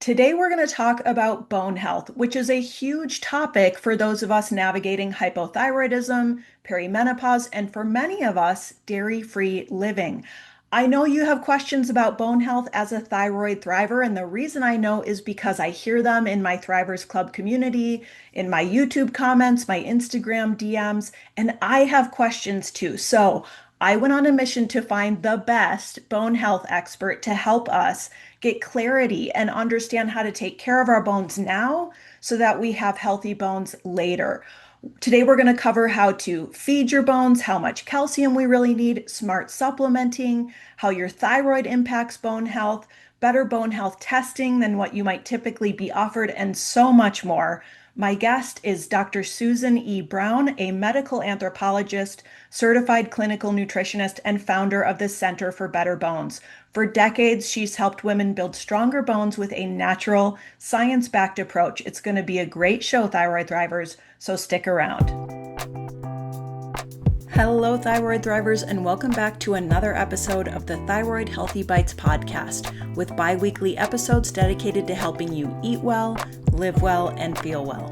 Today, we're going to talk about bone health, which is a huge topic for those of us navigating hypothyroidism, perimenopause, and for many of us, dairy-free living. I know you have questions about bone health as a thyroid thriver, and the reason I know is because I hear them in my Thrivers Club community, in my YouTube comments, my Instagram DMs, and I have questions too. So I went on a mission to find the best bone health expert to help us get clarity and understand how to take care of our bones now so that we have healthy bones later. Today, we're going to cover how to feed your bones, how much calcium we really need, smart supplementing, how your thyroid impacts bone health, better bone health testing than what you might typically be offered, and so much more. My guest is Dr. Susan E. Brown, a medical anthropologist, certified clinical nutritionist, and founder of the Center for Better Bones. For decades, she's helped women build stronger bones with a natural, science-backed approach. It's going to be a great show, Thyroid Thrivers, so stick around. Hello, Thyroid Thrivers, and welcome back to another episode of the Thyroid-Healthy Bites Podcast, with bi-weekly episodes dedicated to helping you eat well, live well, and feel well.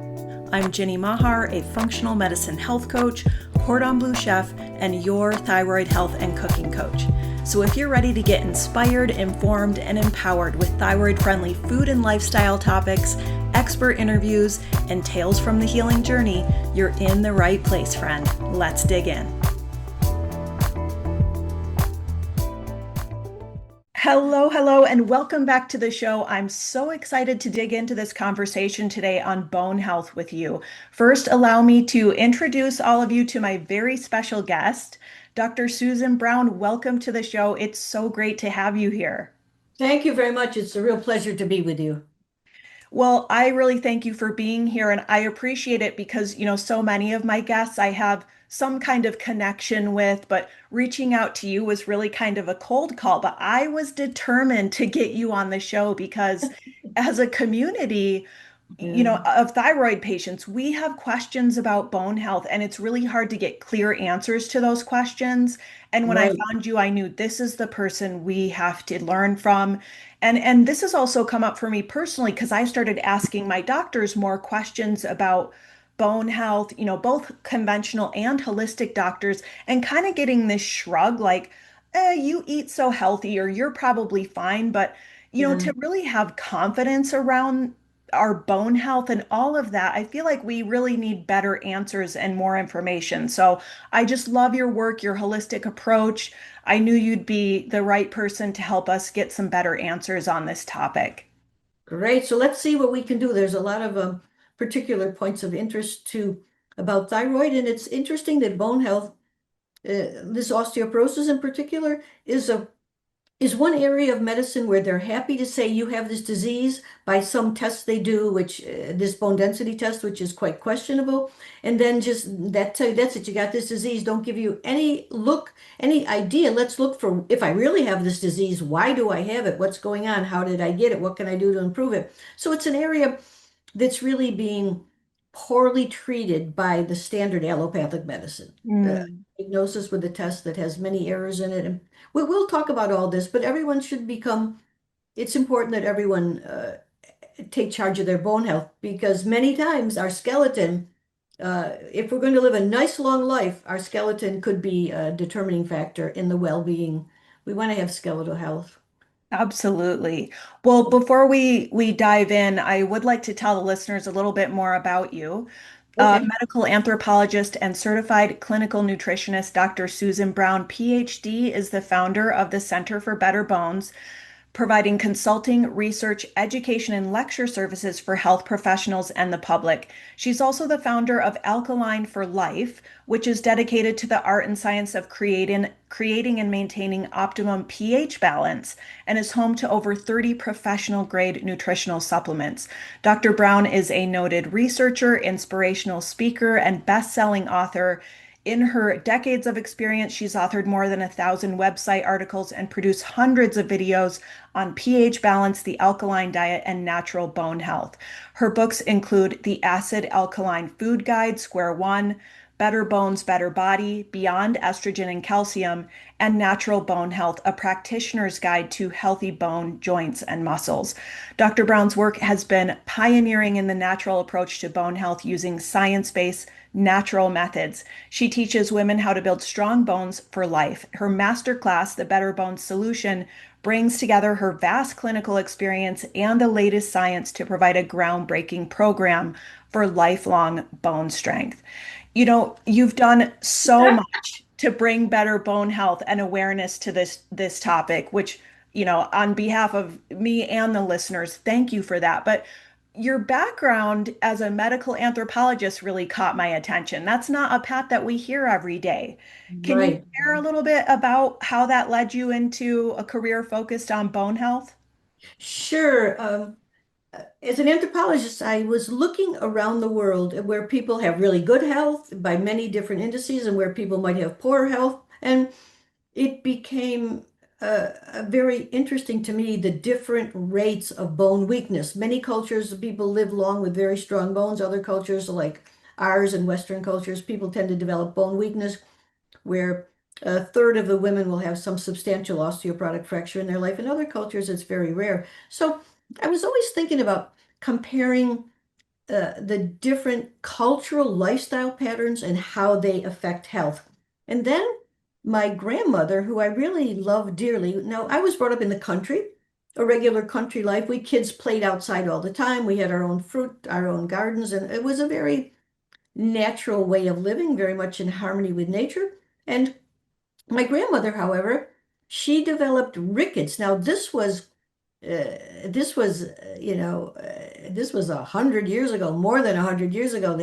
I'm Ginny Mahar, a functional medicine health coach, cordon bleu chef, and your thyroid health and cooking coach. So if you're ready to get inspired, informed, and empowered with thyroid-friendly food and lifestyle topics, expert interviews, and tales from the healing journey, you're in the right place, friend. Let's dig in. Hello, and welcome back to the show. I'm so excited to dig into this conversation today on bone health with you. First, allow me to introduce all of you to my very special guest, Dr. Susan Brown. Welcome to the show. It's so great to have you here. Thank you very much. It's a real pleasure to be with you. Well, I really thank you for being here, and I appreciate it because, so many of my guests I have some kind of connection with, but reaching out to you was really kind of a cold call. But I was determined to get you on the show because as a community, Yeah. of thyroid patients, we have questions about bone health, and it's really hard to get clear answers to those questions. And when I Right. found you, I knew this is the person we have to learn from. And this has also come up for me personally because I started asking my doctors more questions about bone health, both conventional and holistic doctors, and kind of getting this shrug like, you eat so healthy, or you're probably fine. But Yeah. to really have confidence around our bone health and all of that, I feel like we really need better answers and more information. So I just love your work, your holistic approach. I knew you'd be the right person to help us get some better answers on this topic. Great. So let's see what we can do. There's a lot of particular points of interest to about thyroid, and it's interesting that bone health, this osteoporosis in particular, is one area of medicine where they're happy to say you have this disease by some tests they do, which this bone density test, which is quite questionable, and then just that tell you that's it, you got this disease. Don't give you any look, any idea. Let's look for if I really have this disease, why do I have it? What's going on? How did I get it? What can I do to improve it? So it's an area that's really being poorly treated by the standard allopathic medicine. The Mm. diagnosis with a test that has many errors in it. And we'll talk about all this, but everyone should become, it's important that everyone take charge of their bone health because many times our skeleton, if we're going to live a nice long life, our skeleton could be a determining factor in the well-being. We want to have skeletal health. Absolutely. Well, before we dive in, I would like to tell the listeners a little bit more about you. Okay. Medical anthropologist and certified clinical nutritionist Dr. Susan Brown, PhD, is the founder of the Center for Better Bones, providing consulting, research, education, and lecture services for health professionals and the public. She's also the founder of Alkaline for Life, which is dedicated to the art and science of creating and maintaining optimum pH balance, and is home to over 30 professional grade nutritional supplements. Dr. Brown is a noted researcher, inspirational speaker, and best-selling author. In her decades of experience, she's authored more than 1,000 website articles and produced hundreds of videos on pH balance, the alkaline diet, and natural bone health. Her books include The Acid Alkaline Food Guide, Square One, Better Bones, Better Body, Beyond Estrogen and Calcium, and Natural Bone Health, a practitioner's guide to healthy bone, joints, and muscles. Dr. Brown's work has been pioneering in the natural approach to bone health using science based natural methods. She teaches women how to build strong bones for life. Her master class, The Better Bones Solution, brings together her vast clinical experience and the latest science to provide a groundbreaking program for lifelong bone strength. You've done so much to bring better bone health and awareness to this topic, which, on behalf of me and the listeners, thank you for that. But your background as a medical anthropologist really caught my attention. That's not a path that we hear every day. Can you Right. share a little bit about how that led you into a career focused on bone health? Sure. As an anthropologist, I was looking around the world at where people have really good health by many different indices and where people might have poor health. And it became very interesting to me the different rates of bone weakness. Many cultures, people live long with very strong bones. Other cultures, like ours and Western cultures, people tend to develop bone weakness, where a third of the women will have some substantial osteoporotic fracture in their life. In other cultures, it's very rare. So I was always thinking about comparing the different cultural lifestyle patterns and how they affect health. And then my grandmother, who I really love dearly, now I was brought up in the country, a regular country life. We kids played outside all the time. We had our own fruit, our own gardens, and it was a very natural way of living, very much in harmony with nature. And my grandmother, however, she developed rickets. Now, this was 100 years ago, more than 100 years ago,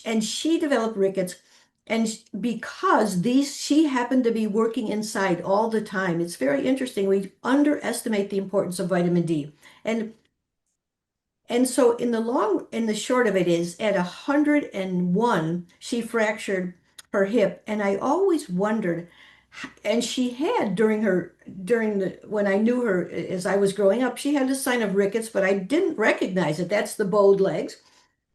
and she developed rickets, and because she happened to be working inside all the time. It's very interesting. We underestimate the importance of vitamin D, and so in the short of it is, at 101, she fractured her hip. And I always wondered, and she had when I knew her as I was growing up, she had a sign of rickets, but I didn't recognize it. That's the bowed legs.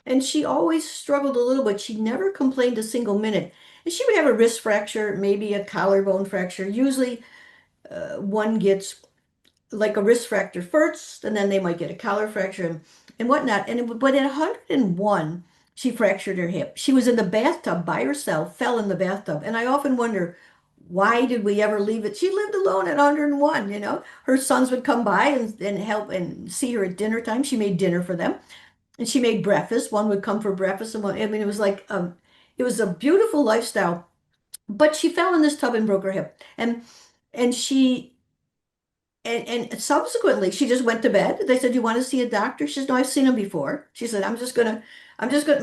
And she always struggled a little bit. She never complained a single minute. And she would have a wrist fracture, maybe a collarbone fracture. Usually, one gets like a wrist fracture first, and then they might get a collar fracture and whatnot. But at 101, she fractured her hip. She was in the bathtub by herself, fell in the bathtub. And I often wonder, why did we ever leave it? She lived alone at 101, you know. Her sons would come by and help and see her at dinner time. She made dinner for them. And she made breakfast. One would come for breakfast, and one, I mean, it was like it was a beautiful lifestyle. But she fell in this tub and broke her hip. And she and subsequently, she just went to bed. They said, "You want to see a doctor?" She said, "No, I've seen him before." She said, I'm just gonna."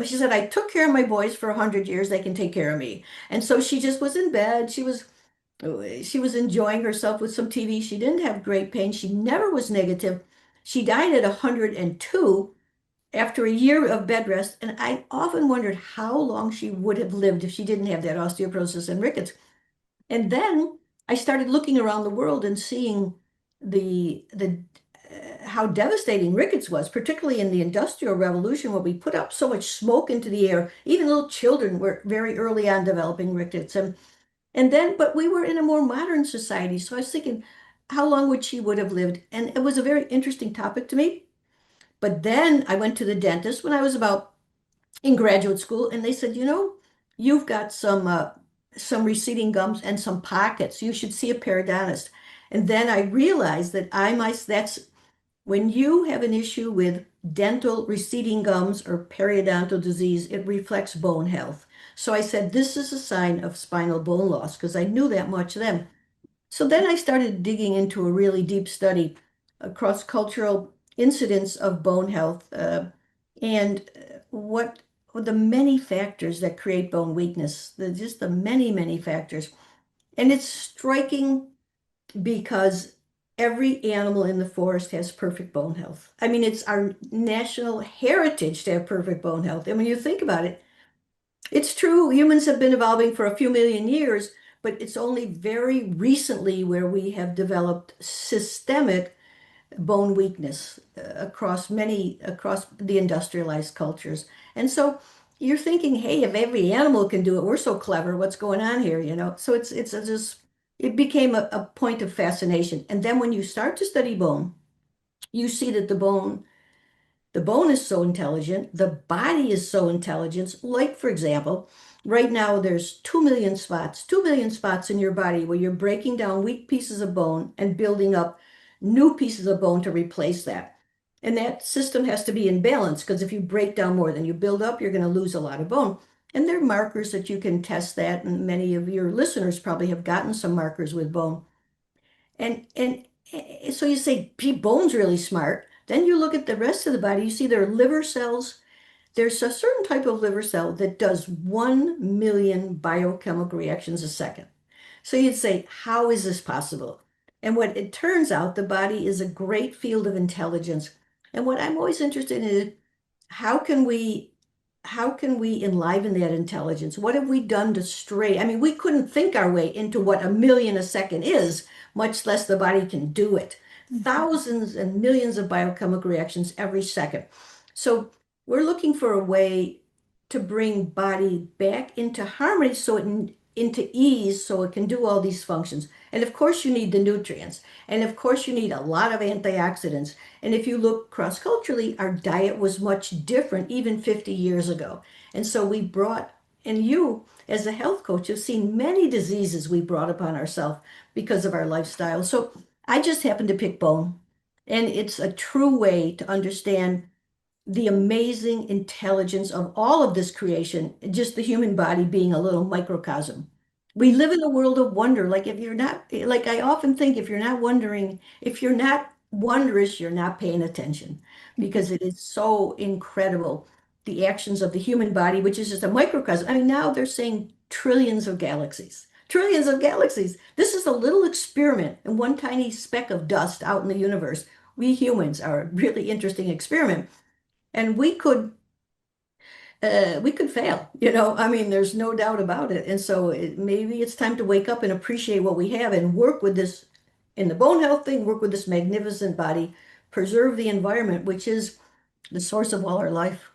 She said, "I took care of my boys for 100 years. They can take care of me." And so she just was in bed. She was enjoying herself with some TV. She didn't have great pain. She never was negative. She died at 102 after a year of bed rest. And I often wondered how long she would have lived if she didn't have that osteoporosis and rickets. And then I started looking around the world and seeing the how devastating rickets was, particularly in the Industrial Revolution, where we put up so much smoke into the air. Even little children were very early on developing rickets, and then, but we were in a more modern society. So I was thinking, how long would have lived? And it was a very interesting topic to me. But then I went to the dentist when I was about in graduate school, and they said, you've got some receding gums and some pockets. You should see a periodontist. And then I realized that that's when you have an issue with dental receding gums or periodontal disease, it reflects bone health. So I said, this is a sign of spinal bone loss, because I knew that much then. So then I started digging into a really deep study across cultural incidents of bone health, and what the many factors that create bone weakness, just the many, many factors. And it's striking because every animal in the forest has perfect bone health. I mean, it's our national heritage to have perfect bone health. And when you think about it, it's true, humans have been evolving for a few million years, but it's only very recently where we have developed systemic bone weakness across the industrialized cultures. And so you're thinking, hey, if every animal can do it, we're so clever. What's going on here? So it became a point of fascination. And then when you start to study bone, you see that the bone is so intelligent, the body is so intelligent. Like, for example, right now there's 2 million spots in your body where you're breaking down weak pieces of bone and building up new pieces of bone to replace that. And that system has to be in balance because if you break down more than you build up, you're going to lose a lot of bone. And there are markers that you can test that, and many of your listeners probably have gotten some markers with bone. And so you say, gee, bone's really smart. Then you look at the rest of the body, you see there are liver cells. There's a certain type of liver cell that does 1 million biochemical reactions a second. So you'd say, how is this possible? And what it turns out, the body is a great field of intelligence. And what I'm always interested in is how can we how can we enliven that intelligence? What have we done to stray? I mean, we couldn't think our way into what 1 million a second is, much less the body can do it. Thousands and millions of biochemical reactions every second. So we're looking for a way to bring body back into harmony into ease so it can do all these functions. And of course you need the nutrients. And of course you need a lot of antioxidants. And if you look cross-culturally, our diet was much different even 50 years ago. And so and you as a health coach have seen many diseases we brought upon ourselves because of our lifestyle. So I just happened to pick bone. And it's a true way to understand the amazing intelligence of all of this creation, just the human body being a little microcosm. We live in a world of wonder. Like if you're not, like I often think, if you're not wondrous, you're not paying attention because it is so incredible. The actions of the human body, which is just a microcosm. I mean, now they're saying trillions of galaxies. Trillions of galaxies. This is a little experiment and one tiny speck of dust out in the universe. We humans are a really interesting experiment and we could fail, I mean, there's no doubt about it. And so maybe it's time to wake up and appreciate what we have and work with this in the bone health thing, work with this magnificent body, preserve the environment, which is the source of all our life.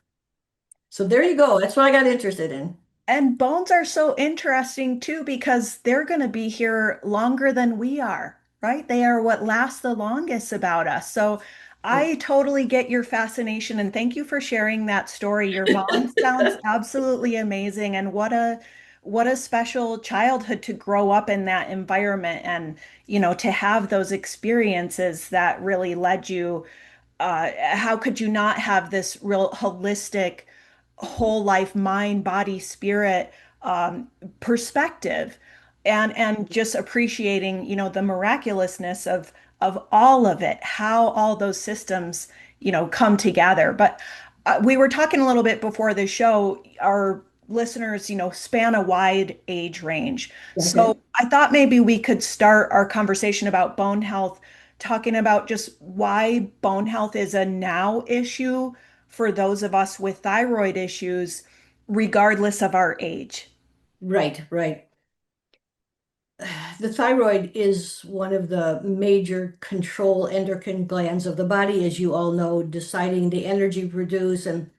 So there you go. That's what I got interested in. And bones are so interesting too because they're going to be here longer than we are, right? They are what lasts the longest about us. So Right. I totally get your fascination and thank you for sharing that story. Your mom sounds absolutely amazing and what a special childhood to grow up in that environment and to have those experiences that really led you how could you not have this real holistic whole life, mind, body, spirit um, perspective, and just appreciating, the miraculousness of all of it, how all those systems, come together. But we were talking a little bit before the show. Our listeners, span a wide age range. So Okay. I thought maybe we could start our conversation about bone health talking about just why bone health is a now issue for those of us with thyroid issues, regardless of our age. Right, right. The thyroid is one of the major control endocrine glands of the body, as you all know, deciding the energy produced and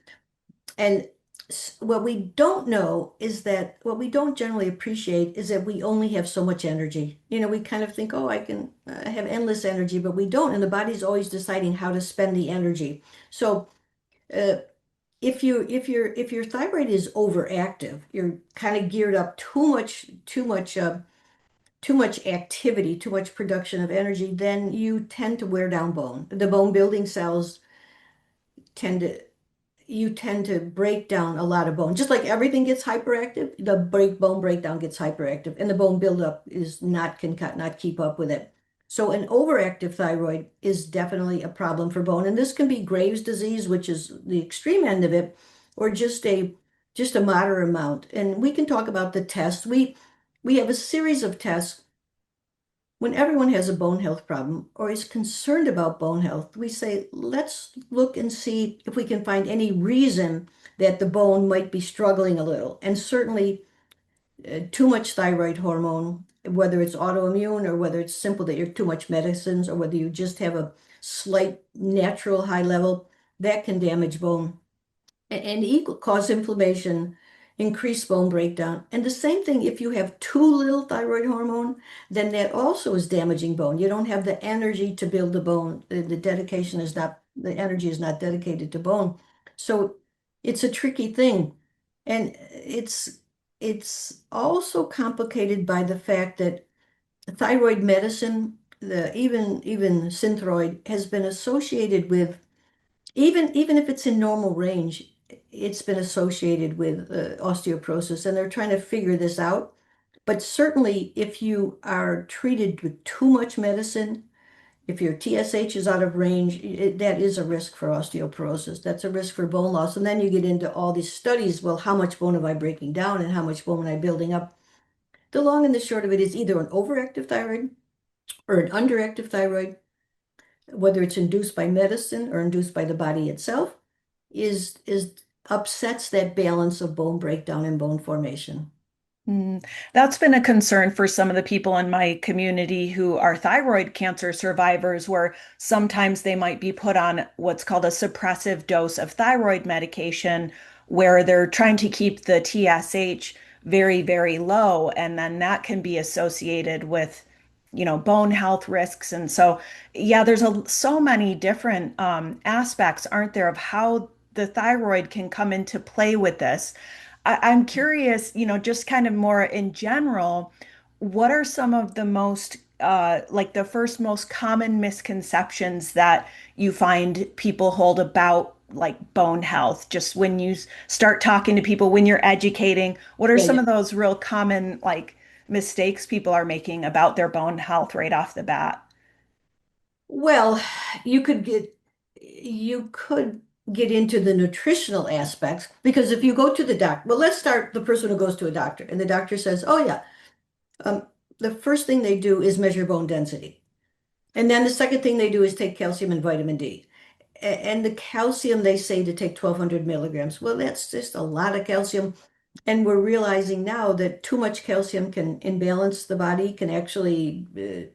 what we don't know is that what we don't generally appreciate is that we only have so much energy. We kind of think, oh, I can have endless energy, but we don't. And the body's always deciding how to spend the energy. So uh, if your thyroid is overactive, you're kind of geared up too much activity, too much production of energy, then you tend to wear down bone. The bone building cells tend to you tend to break down a lot of bone. Just like everything gets hyperactive, the bone breakdown gets hyperactive, and the bone buildup is not keep up with it. So an overactive thyroid is definitely a problem for bone, and this can be Graves' disease, which is the extreme end of it, or just a moderate amount. And we can talk about the tests. We have a series of tests when everyone has a bone health problem or is concerned about bone health, we say, let's look and see if we can find any reason that the bone might be struggling a little. And certainly, too much thyroid hormone, whether it's autoimmune or whether it's simple that you're too much medicines or whether you just have a slight natural high level, that can damage bone. and equal cause inflammation, increase bone breakdown. And the same thing, if you have too little thyroid hormone, then that also is damaging bone. You don't have the energy to build the bone. The dedication is not, the energy is not dedicated to bone. So it's a tricky thing. And it's also complicated by the fact that thyroid medicine, even Synthroid, has been associated with even if it's in normal range, it's been associated with osteoporosis, and they're trying to figure this out. But certainly, if you are treated with too much medicine, if your TSH is out of range, that is a risk for osteoporosis. That's a risk for bone loss. And then you get into all these studies. Well, how much bone am I breaking down and how much bone am I building up? The long and the short of it is either an overactive thyroid or an underactive thyroid, whether it's induced by medicine or induced by the body itself, is upsets that balance of bone breakdown and bone formation. Mm, that's been a concern for some of the people in my community who are thyroid cancer survivors, where sometimes they might be put on what's called a suppressive dose of thyroid medication, where they're trying to keep the TSH very, very low. And then that can be associated with, bone health risks. And so, yeah, there's so many different aspects, aren't there, of how the thyroid can come into play with this. I'm curious, just kind of more in general, what are some of the most, like the first most common misconceptions that you find people hold about like bone health? Just when you start talking to people, when you're educating, what are Yeah, some yeah. of those real common like mistakes people are making about their bone health right off the bat? Well, you could get you could get into the nutritional aspects because if you go to the doctor, well, let's start the person who goes to a doctor and the doctor says, "Oh yeah, um, the first thing they do is measure bone density, and then the second thing they do is take calcium and vitamin D." And the calcium they say to take 1,200 milligrams. Well, that's just a lot of calcium. And we're realizing now that too much calcium can imbalance the body, can actually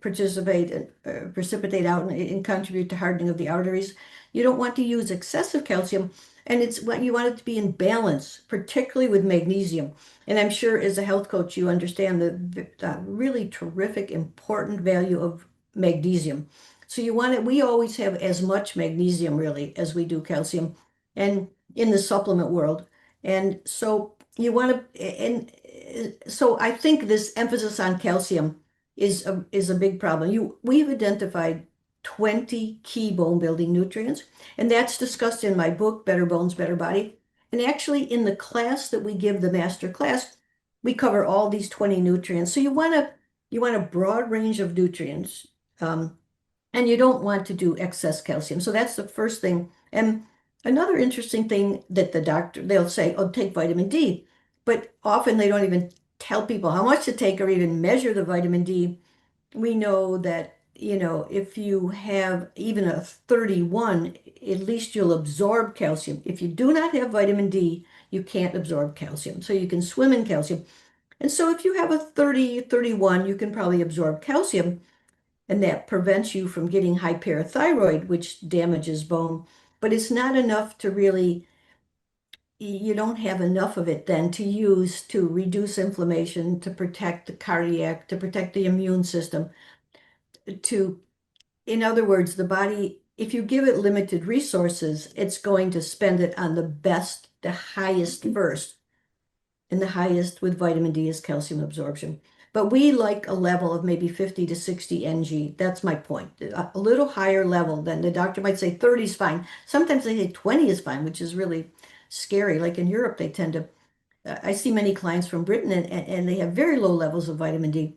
precipitate out and contribute to hardening of the arteries. You don't want to use excessive calcium, and it's what you want it to be in balance, particularly with magnesium. And I'm sure as a health coach, you understand the really terrific, important value of magnesium. So you want it, we always have as much magnesium really as we do calcium, and in the supplement world. And so you want to, and so I think this emphasis on calcium is a big problem. We've identified 20 key bone building nutrients, and that's discussed in my book, Better Bones, Better Body. And actually, in the class that we give, the master class, we cover all these 20 nutrients. So you want a broad range of nutrients, um, and you don't want to do excess calcium. So that's the first thing. And another interesting thing that they'll say, oh, take vitamin D, but often they don't even tell people how much to take or even measure the vitamin D. We know that, if you have even a 31, at least you'll absorb calcium. If you do not have vitamin D, you can't absorb calcium. So you can swim in calcium. And so if you have a 30, 31, you can probably absorb calcium, and that prevents you from getting hyperthyroid, which damages bone. But it's not enough to really, you don't have enough of it then to use to reduce inflammation, to protect the cardiac, to protect the immune system, to, in other words, the body, if you give it limited resources, it's going to spend it on the best, the highest first. And the highest with vitamin D is calcium absorption. But we like a level of maybe 50 to 60 Ng. That's my point. A little higher level than the doctor might say 30 is fine. Sometimes they say 20 is fine, which is really scary. Like in Europe, they tend to, I see many clients from Britain and they have very low levels of vitamin D,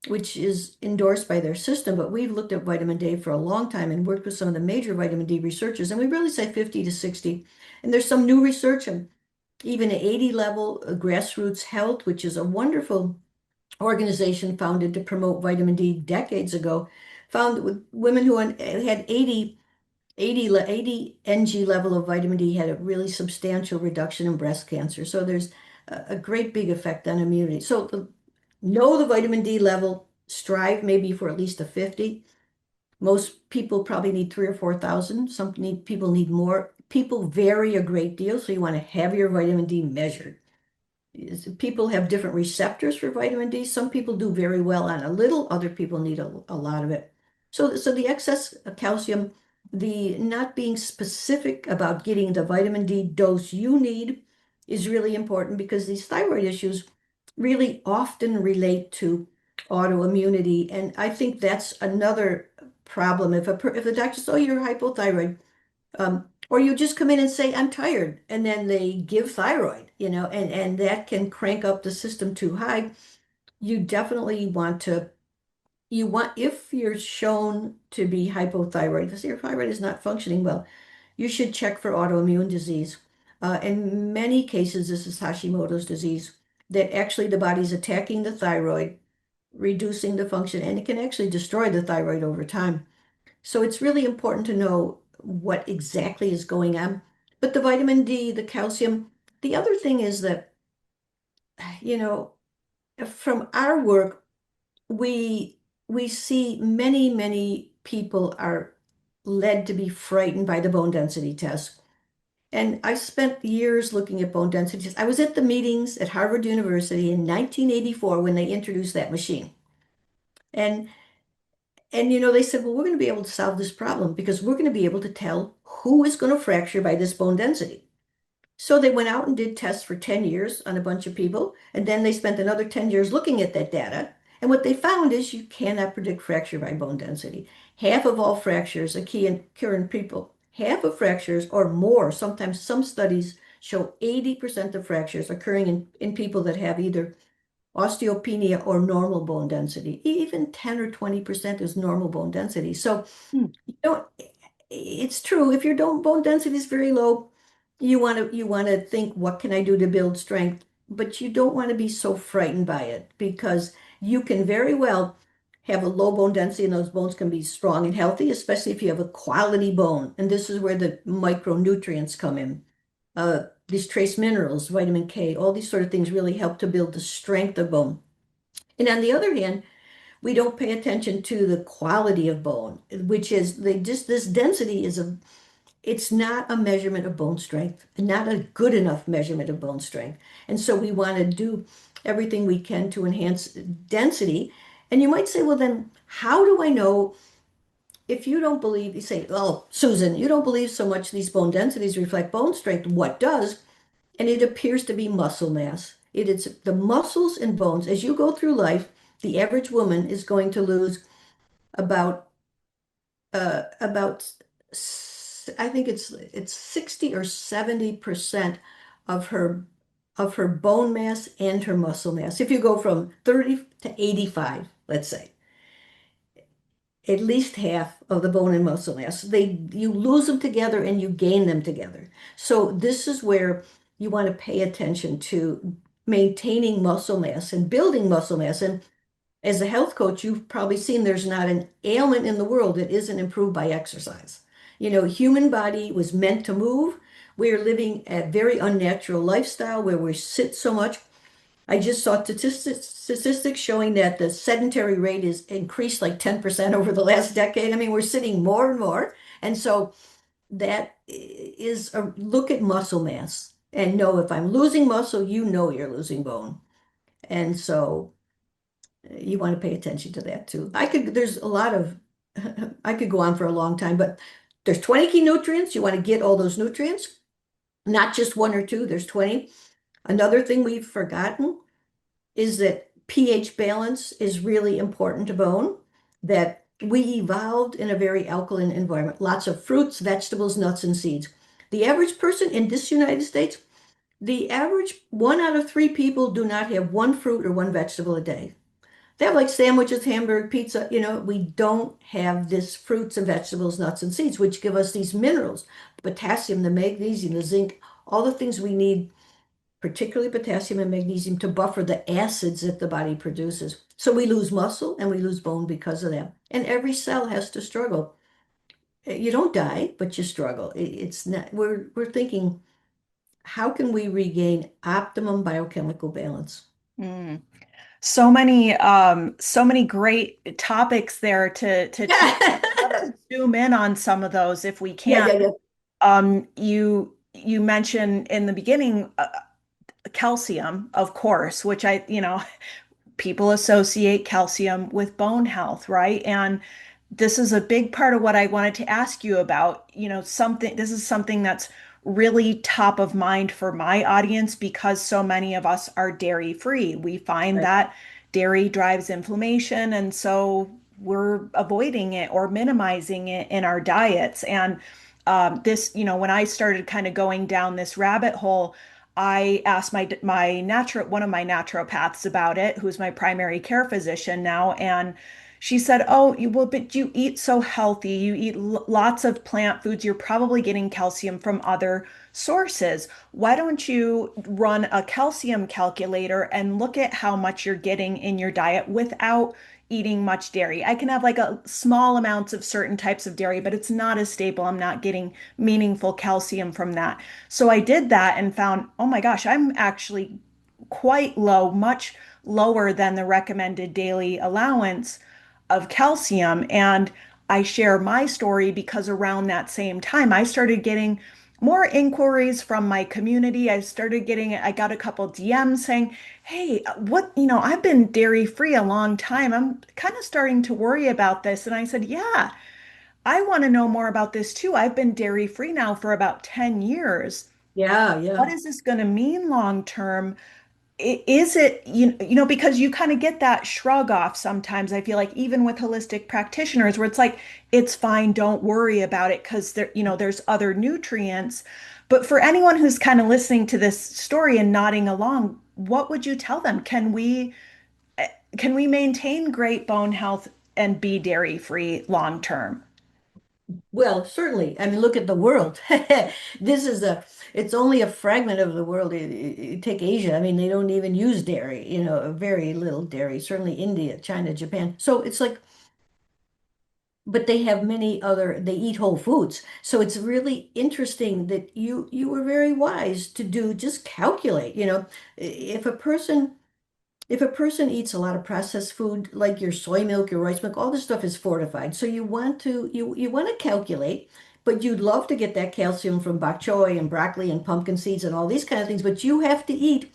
which is endorsed by their system. But we've looked at vitamin D for a long time and worked with some of the major vitamin D researchers, and we really say 50 to 60. And there's some new research and even at 80 level, Grassroots Health, which is a wonderful organization founded to promote vitamin D decades ago, found that with women who had 80 Ng level of vitamin D had a really substantial reduction in breast cancer. So there's a great big effect on immunity. So know the vitamin D level, strive maybe for at least a 50. Most people probably need 3 or 4,000. People need more. people vary a great deal, so you want to have your vitamin D measured. People have different receptors for vitamin D. Some people do very well on a little, other people need a lot of it. So the excess calcium, the not being specific about getting the vitamin D dose you need is really important because these thyroid issues really often relate to autoimmunity. And I think that's another problem. If the doctor says, oh, you're hypothyroid, or you just come in and say, I'm tired, and then they give thyroid, and that can crank up the system too high. You definitely if you're shown to be hypothyroid, because your thyroid is not functioning well, you should check for autoimmune disease. In many cases, this is Hashimoto's disease, that actually the body's attacking the thyroid, reducing the function, and it can actually destroy the thyroid over time. So it's really important to know what exactly is going on. But the vitamin D, the calcium, the other thing is that, you know, from our work, we see many people are led to be frightened by the bone density test. And I spent years looking at bone density tests. I was at the meetings at Harvard University in 1984 when they introduced that machine. And they said, well, we're going to be able to solve this problem because we're going to be able to tell who is going to fracture by this bone density. So they went out and did tests for 10 years on a bunch of people, and then they spent another 10 years looking at that data. And what they found is you cannot predict fracture by bone density. Half of all fractures occur in people. Half of fractures or more, sometimes some studies show 80% of fractures occurring in people that have either osteopenia or normal bone density. Even 10 or 20% is normal bone density. So Hmm. you don't, it's true. If your bone density is very low, you want to think, what can I do to build strength? But you don't want to be so frightened by it because you can very well have a low bone density and those bones can be strong and healthy, especially if you have a quality bone. And this is where the micronutrients come in. These trace minerals, vitamin K, all these sort of things really help to build the strength of bone. And on the other hand, we don't pay attention to the quality of bone, which is this density it's not a measurement of bone strength, and not a good enough measurement of bone strength. And so we want to do everything we can to enhance density. And you might say, well, then how do I know if you don't believe, you say, oh, Susan, you don't believe so much these bone densities reflect bone strength. What does? And it appears to be muscle mass. It is the muscles and bones. As you go through life, the average woman is going to lose about about I think it's 60 or 70% of her bone mass and her muscle mass. If you go from 30 to 85, let's say, at least half of the bone and muscle mass. You lose them together and you gain them together. So this is where you want to pay attention to maintaining muscle mass and building muscle mass. And as a health coach, you've probably seen there's not an ailment in the world that isn't improved by exercise. Human body was meant to move. We're living a very unnatural lifestyle where we sit so much. I just saw statistics showing that the sedentary rate is increased like 10% over the last decade. I mean, we're sitting more and more. And so that is a look at muscle mass and know if I'm losing muscle, you're losing bone. And so you want to pay attention to that too. There's a lot of, I could go on for a long time, but there's 20 key nutrients. You want to get all those nutrients, not just one or two, there's 20. Another thing we've forgotten is that pH balance is really important to bone, that we evolved in a very alkaline environment, lots of fruits, vegetables, nuts, and seeds. The average person in this United States, the average 1 out of 3 people do not have one fruit or one vegetable a day. They have like sandwiches, hamburger, pizza. We don't have this fruits and vegetables, nuts, and seeds, which give us these minerals, the potassium, the magnesium, the zinc, all the things we need, particularly potassium and magnesium, to buffer the acids that the body produces. So we lose muscle and we lose bone because of that. And every cell has to struggle. You don't die, but you struggle. It's not, we're thinking, how can we regain optimum biochemical balance? Mm. So many great topics there to Yeah, zoom in on some of those if we yeah, can. yeah. You mentioned in the beginning calcium, of course, which people associate calcium with bone health, right? And this is a big part of what I wanted to ask you about. This is something that's really top of mind for my audience because so many of us are dairy free. We find Right. that dairy drives inflammation, and so we're avoiding it or minimizing it in our diets. And when I started kind of going down this rabbit hole, I asked one of my naturopaths about it, who's my primary care physician now, and she said, "Oh, but you eat so healthy. You eat lots of plant foods. You're probably getting calcium from other sources. Why don't you run a calcium calculator and look at how much you're getting in your diet without eating much dairy? I can have like a small amounts of certain types of dairy, but it's not as stable. I'm not getting meaningful calcium from that." So I did that and found, oh my gosh, I'm actually quite low, much lower than the recommended daily allowance of calcium. And I share my story because around that same time, I started getting more inquiries from my community. I got a couple DMs saying, "Hey, I've been dairy free a long time. I'm kind of starting to worry about this." And I said, "Yeah, I want to know more about this too. I've been dairy free now for about 10 years. Yeah, What yeah. is this going to mean long term? Is it, because you kind of get that shrug off sometimes. I feel like even with holistic practitioners, where it's like, it's fine, don't worry about it because there's other nutrients. But for anyone who's kind of listening to this story and nodding along, what would you tell them? Can we maintain great bone health and be dairy free long term? Well, certainly. I mean, look at the world. This is it's only a fragment of the world. You take Asia. I mean, they don't even use dairy, very little dairy, certainly India, China, Japan. So it's like, but they have they eat whole foods. So it's really interesting that you were very wise to just calculate, if a person if a person eats a lot of processed food, like your soy milk, your rice milk, all this stuff is fortified. So you want to calculate, but you'd love to get that calcium from bok choy and broccoli and pumpkin seeds and all these kind of things. But you have to eat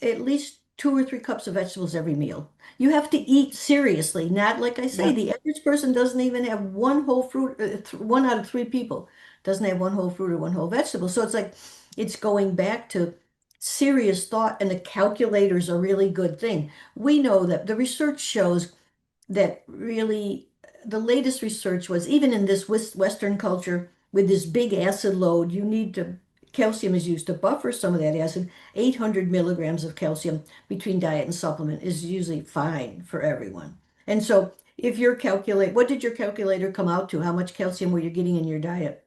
at least 2 or 3 cups of vegetables every meal. You have to eat seriously, not like I say, Yeah. the average person doesn't even have one whole fruit, 1 out of 3 people doesn't have one whole fruit or one whole vegetable. So it's like it's going back to serious thought, and the calculators are a really good thing. We know that the research shows that really the latest research was even in this Western culture with this big acid load, calcium is used to buffer some of that acid. 800 milligrams of calcium between diet and supplement is usually fine for everyone. And so if what did your calculator come out to? How much calcium were you getting in your diet?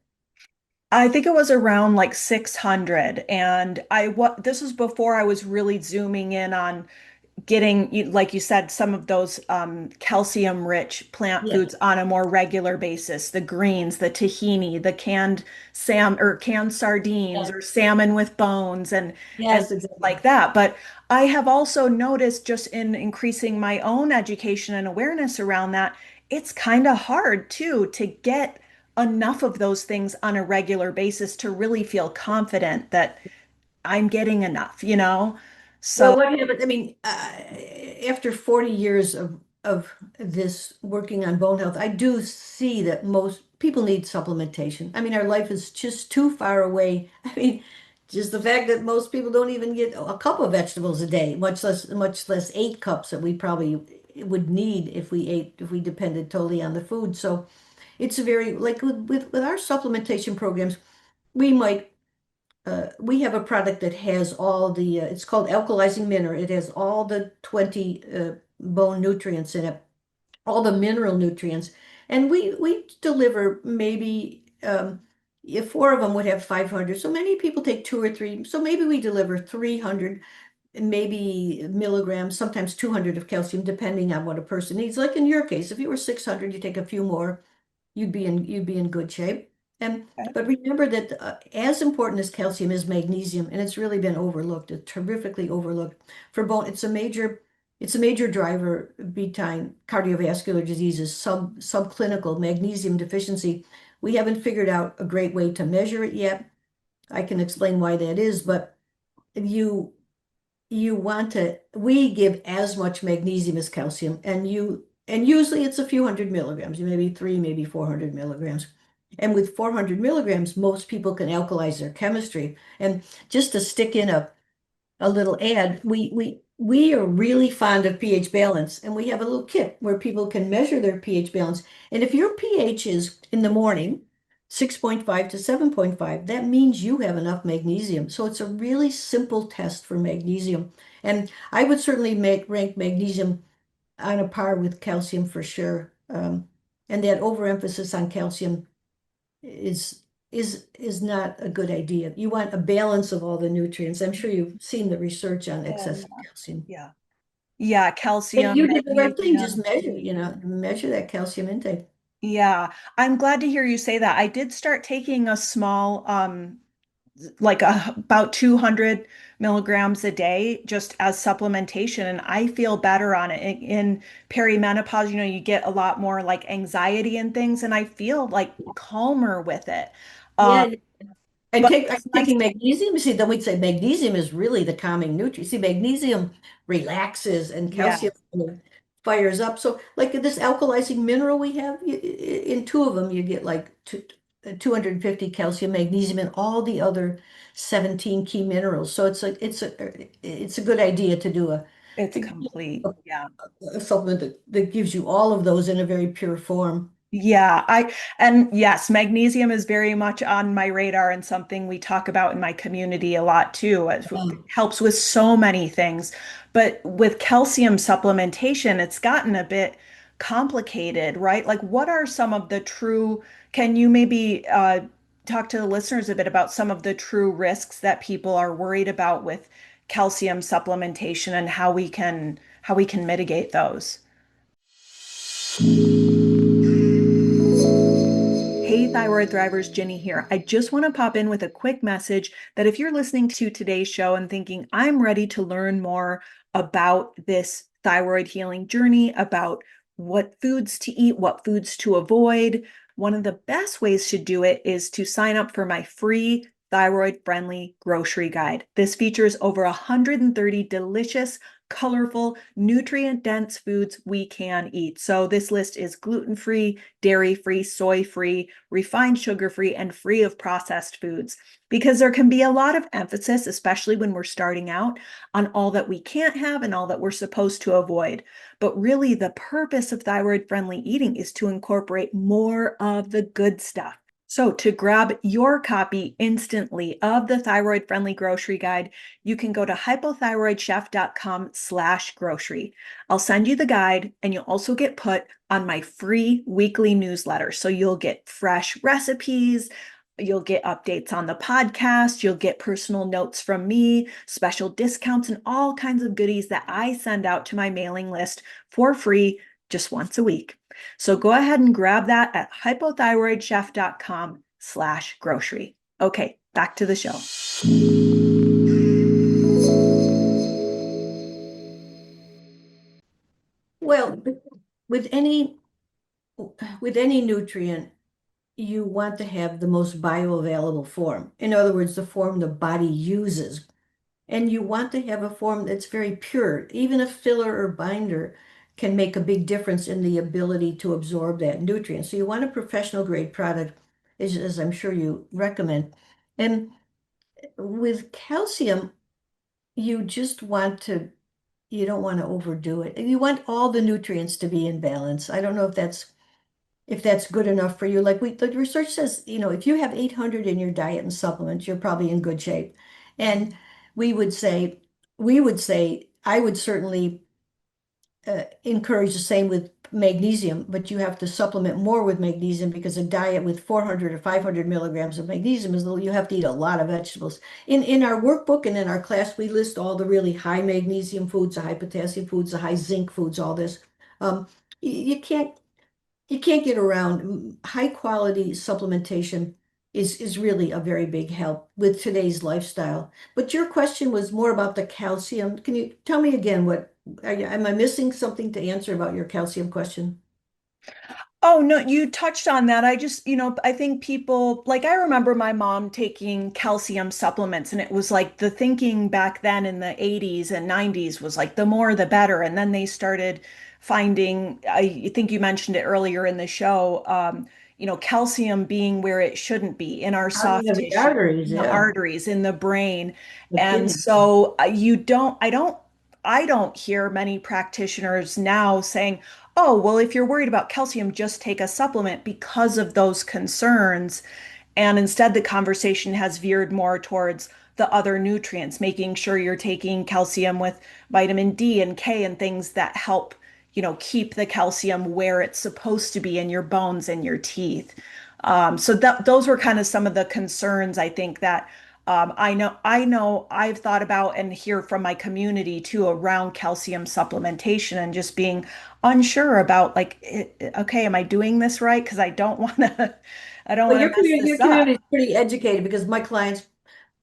I think it was around like 600. And this was before I was really zooming in on getting, like you said, some of those calcium rich plant Yeah. foods on a more regular basis, the greens, the tahini, the canned sardines Yeah. or salmon with bones and Yes, things exactly. like that. But I have also noticed just in increasing my own education and awareness around that, it's kind of hard too to get enough of those things on a regular basis to really feel confident that I'm getting enough. Well, So what happened? I mean, after 40 years of this working on bone health, I do see that most people need supplementation. I mean, our life is just too far away. I mean, just the fact that most people don't even get a cup of vegetables a day, much less 8 cups that we probably would need if we depended totally on the food. So it's a very like with our supplementation programs, we might we have a product that has all it's called alkalizing mineral. It has all the 20 bone nutrients in it, all the mineral nutrients. And we deliver maybe, if 4 of them would have 500. So many people take 2 or 3. So maybe we deliver 300, maybe milligrams, sometimes 200 of calcium, depending on what a person needs. Like in your case, if you were 600, you take a few more, you'd be in good shape. And but remember that as important as calcium is magnesium, and it's really been overlooked, it's terrifically overlooked for bone. It's a major driver behind cardiovascular diseases, subclinical magnesium deficiency We haven't figured out a great way to measure it yet. I can explain why that is, but you you want to, we give as much magnesium as calcium, and usually it's a few hundred milligrams, maybe three, maybe 400 milligrams. And with 400 milligrams, most people can alkalize their chemistry. And just to stick in a little ad, we are really fond of pH balance, and we have a little kit where people can measure their pH balance. And if your pH is in the morning 6.5 to 7.5, that means you have enough magnesium. So it's a really simple test for magnesium. And I would certainly rank magnesium on a par with calcium for sure. And that overemphasis on calcium is is not a good idea. You want a balance of all the nutrients. I'm sure you've seen the research on Oh, excessive yeah. calcium. Yeah. Yeah, And calcium, you did the right thing, just magnesium. measure, measure that calcium intake. Yeah, I'm glad to hear you say that. I did start taking a small, about 200 milligrams a day just as supplementation, and I feel better on it. In perimenopause, you get a lot more like anxiety and things, and I feel like calmer with it. Um, Yeah, and but I'm it's nice. taking magnesium. See, then we'd say magnesium is really the calming nutrient. See, magnesium relaxes and Yeah, calcium kind of fires up. So, like this alkalizing mineral we have, in two of them, you get like 250 calcium, magnesium, and all the other 17 key minerals. So it's a good idea to do it's to complete. Yeah. a supplement that gives you all of those in a very pure form. Yeah, and yes, magnesium is very much on my radar and something we talk about in my community a lot too. It helps with so many things. But with calcium supplementation, it's gotten a bit complicated, right? Like, what are some of the true, can you maybe talk to the listeners a bit about some of the true risks that people are worried about with calcium supplementation and how we can mitigate those? Hey, Thyroid Thrivers, Jenny here. I just want to pop in with a quick message that if you're listening to today's show and thinking, I'm ready to learn more about this thyroid healing journey, about what foods to eat, what foods to avoid, one of the best ways to do it is to sign up for my free thyroid friendly grocery guide. This features over 130 delicious, colorful, nutrient dense foods we can eat. So, this list is gluten free, dairy free, soy free, refined sugar free, and free of processed foods. Because there can be a lot of emphasis, especially when we're starting out, on all that we can't have and all that we're supposed to avoid. But really, the purpose of thyroid friendly eating is to incorporate more of the good stuff. So, to grab your copy instantly of the Thyroid Friendly Grocery Guide, you can go to hypothyroidchef.com/grocery. I'll send you the guide, and you'll also get put on my free weekly newsletter. So, you'll get fresh recipes, you'll get updates on the podcast, you'll get personal notes from me, special discounts, and all kinds of goodies that I send out to my mailing list for free just once a week. So go ahead and grab that at hypothyroidchef.com/grocery. Okay, back to the show. Well, with any with any nutrient, you want to have the most bioavailable form. In other words, the form the body uses. And you want to have a form that's very pure. Even a filler or binder can make a big difference in the ability to absorb that nutrient. So you want a professional grade product, as I'm sure you recommend. And with calcium, you just want to, you don't want to overdo it. You want all the nutrients to be in balance. I don't know if that's good enough for you. Like the research says, if you have 800 in your diet and supplements, you're probably in good shape. And we would say, I would certainly encourage the same with magnesium, but you have to supplement more with magnesium because a diet with 400 or 500 milligrams of magnesium is you have to eat a lot of vegetables. In our workbook and in our class, we list all the really high magnesium foods, the high potassium foods, the high zinc foods, all this. Um, you can't get around high quality supplementation is really a very big help with today's lifestyle. But your question was more about the calcium. Can you tell me again am I missing something to answer about your calcium question? Oh, no, you touched on that. I just, I think people, like, I remember my mom taking calcium supplements, and it was like the thinking back then in the 80s and 90s was like the more the better. And then they started finding, I think you mentioned it earlier in the show, calcium being where it shouldn't be in our soft Yeah, the tissue, arteries, in the yeah, arteries, in the brain. the And kidney. so I don't hear many practitioners now saying, oh, well, if you're worried about calcium, just take a supplement because of those concerns. And instead, the conversation has veered more towards the other nutrients, making sure you're taking calcium with vitamin D and K and things that help, keep the calcium where it's supposed to be in your bones and your teeth. So those were kind of some of the concerns I think that I know I've thought about and hear from my community too around calcium supplementation and just being unsure about like, okay, am I doing this right? Because I don't want to, I don't Well, want to mess your this community up. is pretty educated because my clients,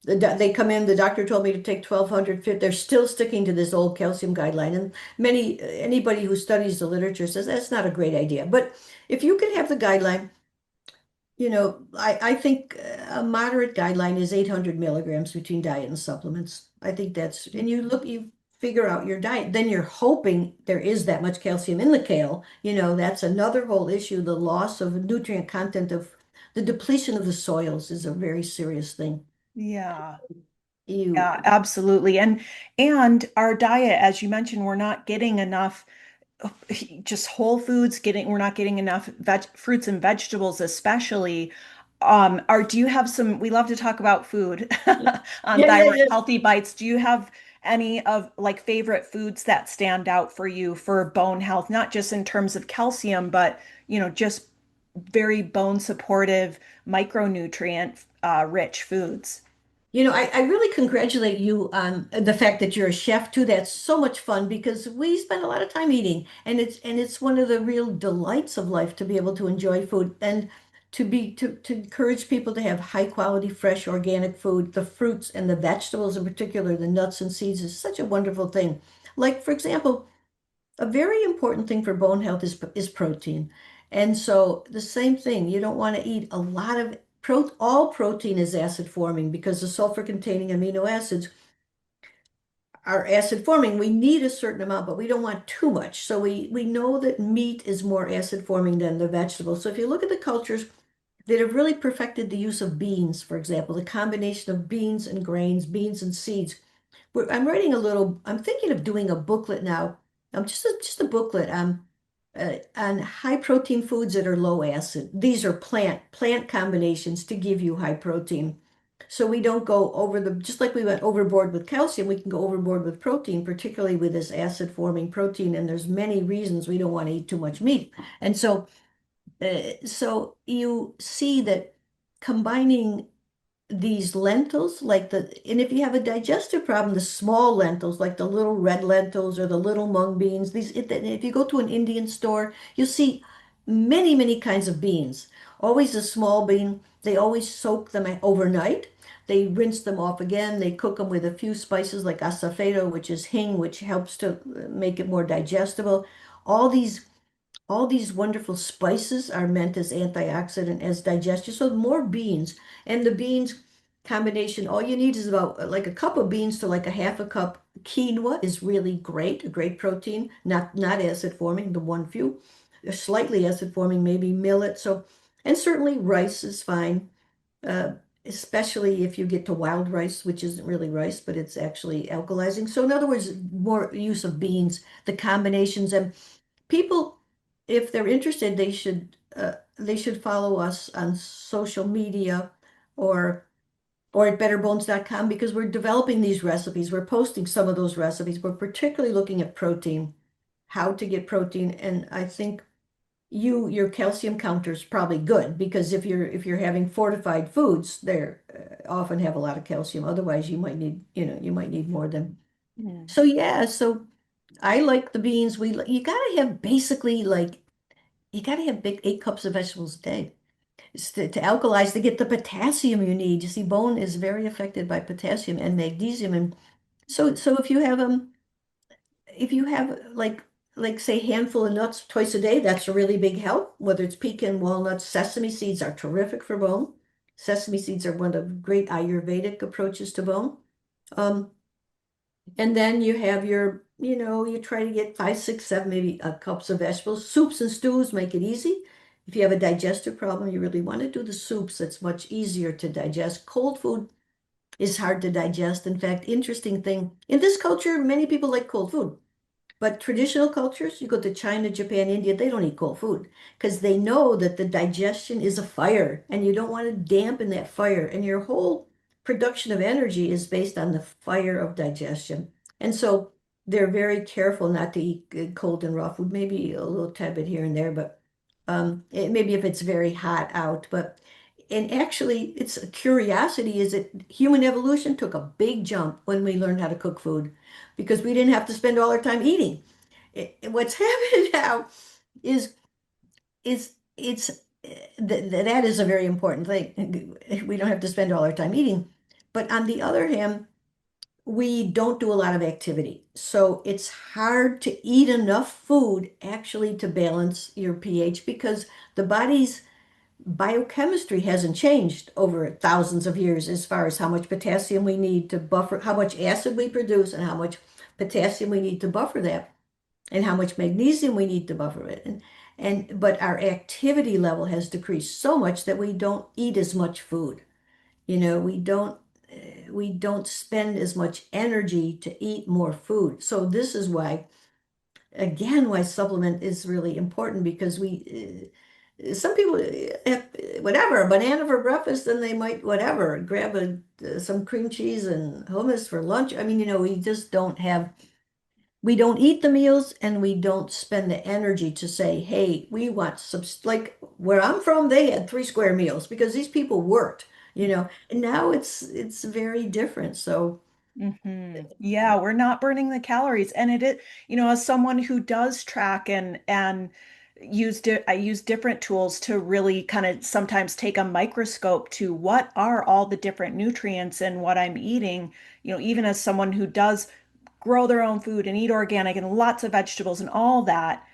they come in, the doctor told me to take 1200 fit. They're still sticking to this old calcium guideline. And anybody who studies the literature says that's not a great idea. But if you can have the guideline, I think a moderate guideline is 800 milligrams between diet and supplements. I think that's, and you figure out your diet, then you're hoping there is that much calcium in the kale. That's another whole issue. The loss of nutrient content of the depletion of the soils is a very serious thing. Yeah. You, Yeah, absolutely. And our diet, as you mentioned, we're not getting enough just whole foods, we're not getting enough fruits and vegetables especially. Do you have some, we love to talk about food on yeah. Thyroid-Healthy Bites. Do you have any of like favorite foods that stand out for you for bone health, not just in terms of calcium, but just very bone supportive, micronutrient rich foods? I really congratulate you on the fact that you're a chef too. That's so much fun because we spend a lot of time eating, and it's one of the real delights of life to be able to enjoy food and to encourage people to have high quality, fresh, organic food. The fruits and the vegetables in particular, the nuts and seeds is such a wonderful thing. Like for example, a very important thing for bone health is protein. And so the same thing, you don't want to eat a lot of all protein is acid forming because the sulfur containing amino acids are acid forming. We need a certain amount, but we don't want too much. So we know that meat is more acid forming than the vegetables. So if you look at the cultures that have really perfected the use of beans, for example, the combination of beans and grains, beans and seeds, I'm writing I'm thinking of doing a booklet now. Just a booklet on high protein foods that are low acid. These are plant combinations to give you high protein. So we don't go just like we went overboard with calcium, we can go overboard with protein, particularly with this acid forming protein. And there's many reasons we don't want to eat too much meat. And so you see that combining these lentils, and if you have a digestive problem, the small lentils, like the little red lentils or the little mung beans, if you go to an Indian store, you'll see many, many kinds of beans. Always a small bean. They always soak them overnight. They rinse them off again. They cook them with a few spices like asafeto, which is hing, which helps to make it more digestible. All these all these wonderful spices are meant as antioxidant, as digestion. So more beans. And the beans combination, all you need is about like a cup of beans to like a half a cup. Quinoa is really great, a great protein, not acid forming, the one few. Slightly acid forming, maybe millet. So, and certainly rice is fine. Uh, Especially if you get to wild rice, which isn't really rice, but it's actually alkalizing. So in other words, more use of beans, the combinations, and people, if they're interested, they should follow us on social media or at betterbones.com because we're developing these recipes. We're posting some of those recipes. We're particularly looking at protein, how to get protein, and I think your calcium counter is probably good because if you're having fortified foods, they often have a lot of calcium. Otherwise, you might need more than. Mm. So yeah, so I like the beans. You gotta have basically like you got to have big 8 cups of vegetables a day. It's to alkalize to get the potassium you need. You see, bone is very affected by potassium and magnesium, and so if you have like like say handful of nuts twice a day, that's a really big help. Whether it's pecan, walnuts, sesame seeds are terrific for bone. Sesame seeds are one of the great Ayurvedic approaches to bone. Um, and then you have your, you try to get five, six, seven, maybe cups of vegetables. Soups and stews make it easy. If you have a digestive problem, you really want to do the soups. It's much easier to digest. Cold food is hard to digest. In fact, interesting thing, in this culture, many people like cold food. But traditional cultures, you go to China, Japan, India, they don't eat cold food because they know that the digestion is a fire and you don't want to dampen that fire. And your whole production of energy is based on the fire of digestion. And so they're very careful not to eat cold and raw food, maybe a little tad bit here and there, but maybe if it's very hot out. But and actually, it's a curiosity is that human evolution took a big jump when we learned how to cook food because we didn't have to spend all our time eating. What's happening now is it's that is a very important thing. We don't have to spend all our time eating, but on the other hand, we don't do a lot of activity. So it's hard to eat enough food actually to balance your pH because the body's biochemistry hasn't changed over thousands of years as far as how much potassium we need to buffer, how much acid we produce, and how much potassium we need to buffer that, and how much magnesium we need to buffer it. And but our activity level has decreased so much that we don't eat as much food. We don't spend as much energy to eat more food. So this is why, again, why supplement is really important because some people whatever, a banana for breakfast, then they might whatever, grab some cream cheese and hummus for lunch. I mean, we don't eat the meals and we don't spend the energy to say, hey, we want some, like where I'm from, they had 3 square meals because these people worked. And now it's very different. So Yeah, we're not burning the calories. And as someone who does track and I use different tools to really kind of sometimes take a microscope to what are all the different nutrients in what I'm eating, even as someone who does grow their own food and eat organic and lots of vegetables and all that,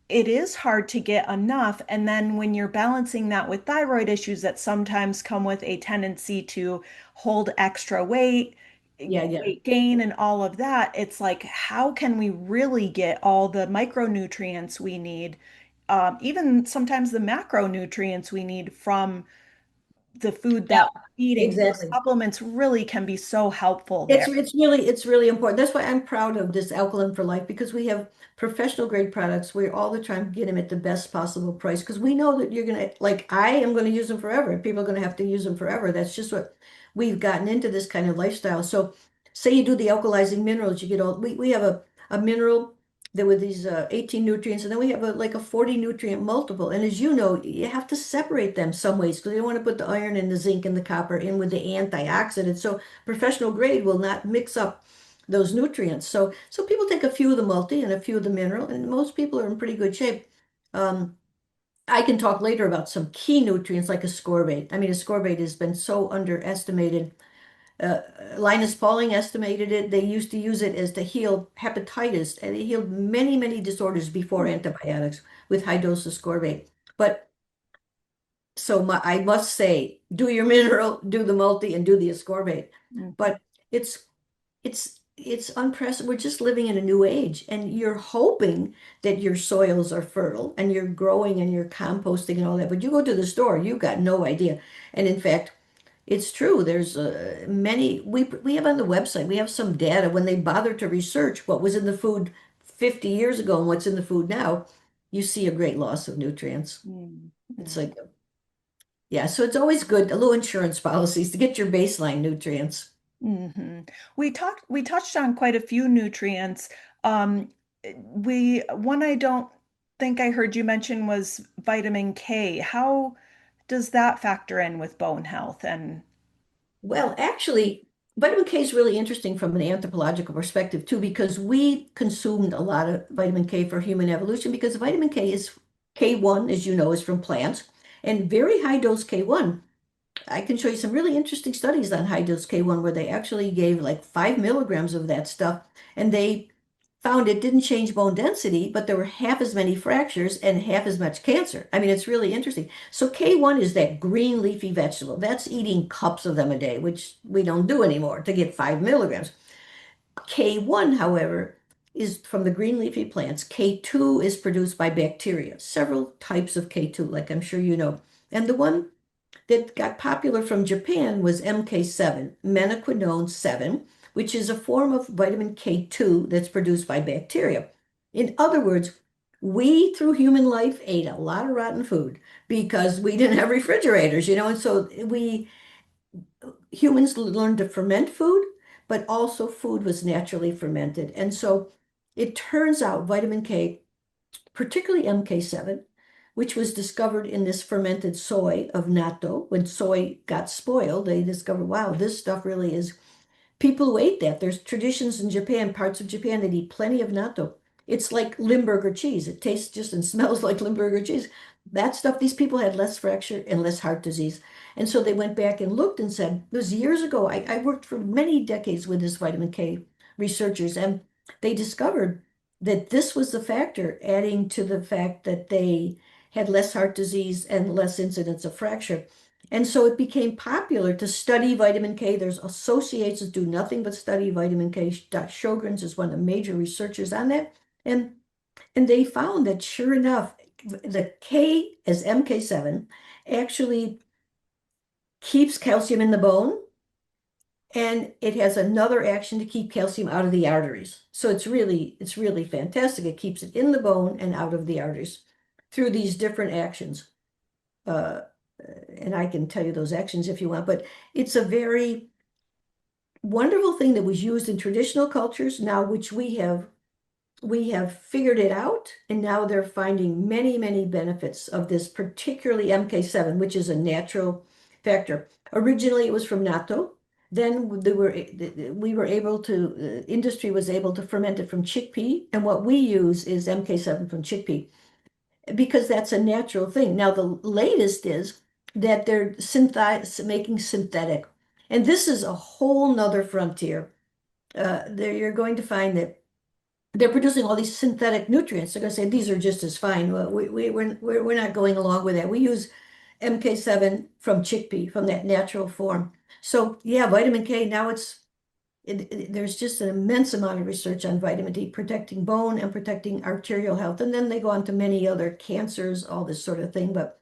it is hard to get enough. And then when you're balancing that with thyroid issues that sometimes come with a tendency to hold extra weight, yeah, yeah. weight gain, and all of that, it's like, how can we really get all the micronutrients we need, even sometimes the macronutrients we need from the food Yeah, that we're eating? So exactly. supplements really can be so helpful It's there. it's really important. That's why I'm proud of this Alkaline for Life because we have professional grade products. We're all the time get them at the best possible price because we know that you're gonna like I am gonna use them forever and people are gonna have to use them forever. That's just what we've gotten into this kind of lifestyle. So say you do the alkalizing minerals, you get all we have a mineral that with these 18 nutrients, and then we have like a 40 nutrient multiple. And as you know, you have to separate them some ways because you don't want to put the iron and the zinc and the copper in with the antioxidants. So professional grade will not mix up those nutrients. So people take a few of the multi and a few of the mineral, and most people are in pretty good shape. Um, I can talk later about some key nutrients like ascorbate. I mean, ascorbate has been so underestimated. Uh, Linus Pauling estimated it. They used to use it as to heal hepatitis, and it healed many, many disorders before antibiotics with high dose ascorbate. But I must say, do your mineral, do the multi, and do the ascorbate. Mhm. But it's it's unprecedented. We're just living in a new age, and you're hoping that your soils are fertile and you're growing and you're composting and all that. But you go to the store, you got no idea. And in fact, it's true. There's many we have on the website. We have some data when they bother to research what was in the food 50 years ago and what's in the food now. You see a great loss of nutrients. It's Mhm. like yeah, so it's always good, a little insurance policies to get your baseline nutrients. hmm we touched on quite a few nutrients. Um, we one I don't think I heard you mention was vitamin K. How does that factor in with bone health? And Well, actually, vitamin K is really interesting from an anthropological perspective too, because we consumed a lot of vitamin K for human evolution because vitamin K is K1, as you know, is from plants, and very high dose K1. I can show you some really interesting studies on high dose K1 where they actually gave like 5 milligrams of that stuff, and they found it didn't change bone density, but there were half as many fractures and half as much cancer. I mean, it's really interesting. So K1 is that green leafy vegetable. That's eating cups of them a day, which we don't do anymore to get 5 milligrams. K1, however, is from the green leafy plants. K2 is produced by bacteria, several types of K2, like I'm sure you know. And the one that got popular from Japan was MK7, menaquinone 7, which is a form of vitamin K2 that's produced by bacteria. In other words, we through human life ate a lot of rotten food because we didn't have refrigerators, and so we humans learned to ferment food, but also food was naturally fermented. And so it turns out vitamin K, particularly MK7, which was discovered in this fermented soy of natto. When soy got spoiled, they discovered, wow, this stuff really is. People who ate that, there's traditions in Japan, parts of Japan that eat plenty of natto. It's like Limburger cheese. It tastes just and smells like Limburger cheese. That stuff, these people had less fracture and less heart disease. And so they went back and looked and said, it was years ago. I worked for many decades with this vitamin K researchers, and they discovered that this was the factor, adding to the fact that they had less heart disease and less incidence of fracture. And so it became popular to study vitamin K. There's associations do nothing but study vitamin K. Dr. Sjogren's is one of the major researchers on that. And and they found that sure enough, the K as MK7 actually keeps calcium in the bone, and it has another action to keep calcium out of the arteries. So it's really fantastic. It keeps it in the bone and out of the arteries through these different actions. Uh, and I can tell you those actions if you want, but it's a very wonderful thing that was used in traditional cultures now, which we have figured it out, and now they're finding many, many benefits of this, particularly MK7, which is a natural factor. Originally, it was from natto. Then we were able to, industry was able to ferment it from chickpea, and what we use is MK7 from chickpea because that's a natural thing. Now, the latest is that they're making synthetic, and this is a whole nother frontier. There you're going to find that they're producing all these synthetic nutrients. They're going to say these are just as fine. Well, we're not going along with that. We use MK7 from chickpea, from that natural form. So yeah, vitamin K, now there's just an immense amount of research on vitamin D protecting bone and protecting arterial health. And then they go on to many other cancers, all this sort of thing. But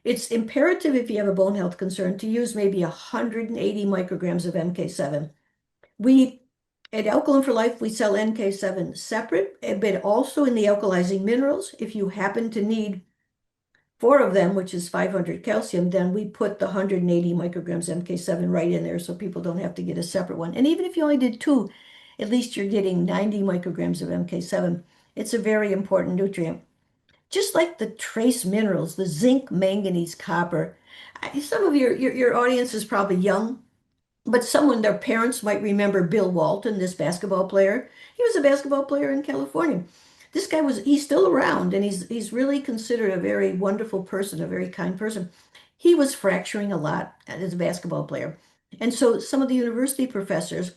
it's imperative if you have a bone health concern to use maybe 180 micrograms of MK7. We At Alkaline for Life, we sell NK7 separate, but also in the alkalizing minerals. If you happen to need four of them, which is 500 calcium, then we put the 180 micrograms MK7 right in there so people don't have to get a separate one. And even if you only did two, at least you're getting 90 micrograms of MK7. It's a very important nutrient. Just like the trace minerals, the zinc, manganese, copper. Some of your audience is probably young, but someone, their parents might remember Bill Walton, this basketball player. He was a basketball player in California. He's still around, and he's really considered a very wonderful person, a very kind person. He was fracturing a lot as a basketball player. And so some of the university professors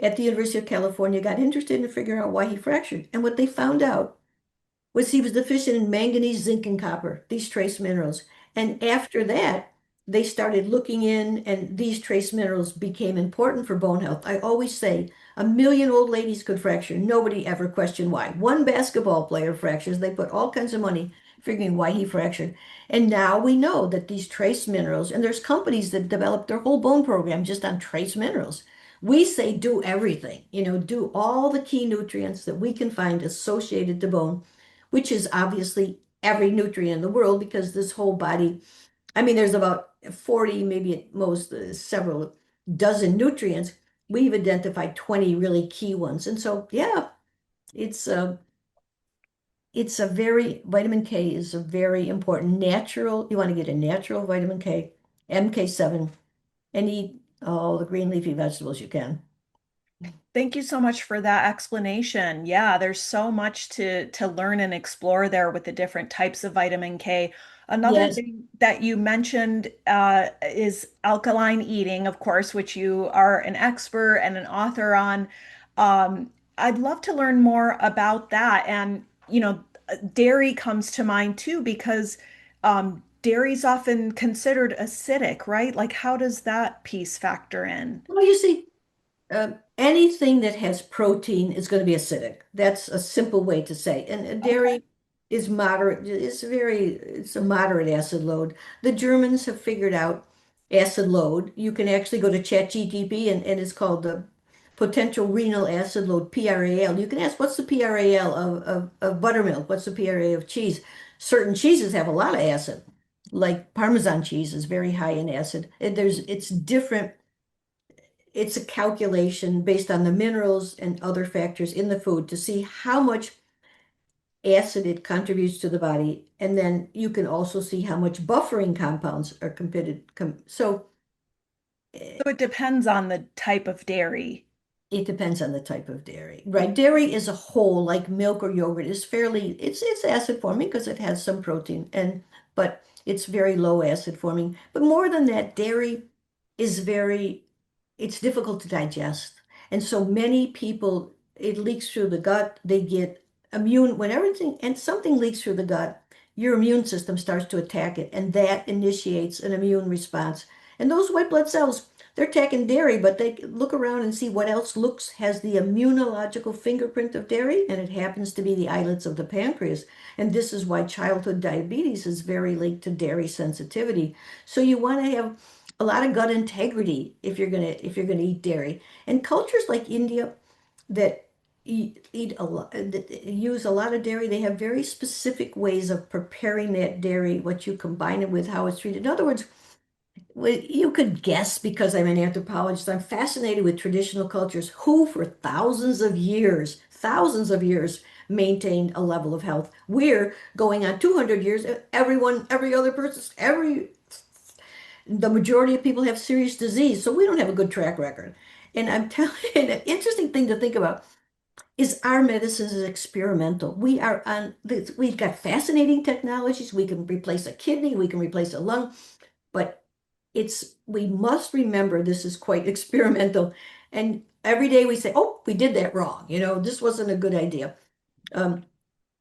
at the University of California got interested in figuring out why he fractured. And what they found out was he was deficient in manganese, zinc, and copper, these trace minerals. And after that, they started looking in, and these trace minerals became important for bone health. I always say 1 million old ladies could fracture. Nobody ever questioned why. One basketball player fractures. They put all kinds of money figuring why he fractured. And now we know that these trace minerals, and there's companies that develop their whole bone program just on trace minerals. We say do everything, do all the key nutrients that we can find associated to bone, which is obviously every nutrient in the world because this whole body, I mean, there's about 40, maybe at most several dozen nutrients. We've identified 20 really key ones. And so, yeah, it's a, vitamin K is a very important natural, you want to get a natural vitamin K, MK7, and eat all the green leafy vegetables you can. Thank you so much for that explanation. Yeah, there's so much to learn and explore there with the different types of vitamin K. Another Yes. thing that you mentioned is alkaline eating, of course, which you are an expert and an author on. I'd love to learn more about that. And, dairy comes to mind too, because dairy's often considered acidic, right? Like, how does that piece factor in? Well, you see, anything that has protein is going to be acidic. That's a simple way to say. And Okay. dairy is moderate. It's a moderate acid load. The Germans have figured out acid load. You can actually go to ChatGPT and it's called the potential renal acid load, PRAL. You can ask, what's the PRAL of buttermilk? What's the PRA of cheese? Certain cheeses have a lot of acid, like Parmesan cheese is very high in acid. It's different. It's a calculation based on the minerals and other factors in the food to see how much acid it contributes to the body. And then you can also see how much buffering compounds are committed. So So it depends on the type of dairy. it depends on the type of dairy, right? Dairy as a whole, like milk or yogurt, is it's acid forming because it has some protein but it's very low acid forming. But more than that, dairy is it's difficult to digest. And so many people, it leaks through the gut. They get immune when everything and something leaks through the gut, your immune system starts to attack it, and that initiates an immune response. And those white blood cells, they're attacking dairy, but they look around and see what else has the immunological fingerprint of dairy, and it happens to be the islets of the pancreas. And this is why childhood diabetes is very linked to dairy sensitivity. So you want to have a lot of gut integrity if you're gonna eat dairy. And cultures like India that eat a lot, that use a lot of dairy, they have very specific ways of preparing that dairy, what you combine it with, how it's treated. In other words, well, you could guess because I'm an anthropologist, I'm fascinated with traditional cultures who, for thousands of years, maintained a level of health. We're going on 200 years. Every other person, the majority of people have serious disease, so we don't have a good track record. And I'm telling you, an interesting thing to think about is our medicine is experimental. We've got fascinating technologies. We can replace a kidney, we can replace a lung, but we must remember this is quite experimental. And every day we say, oh, we did that wrong. This wasn't a good idea. Um,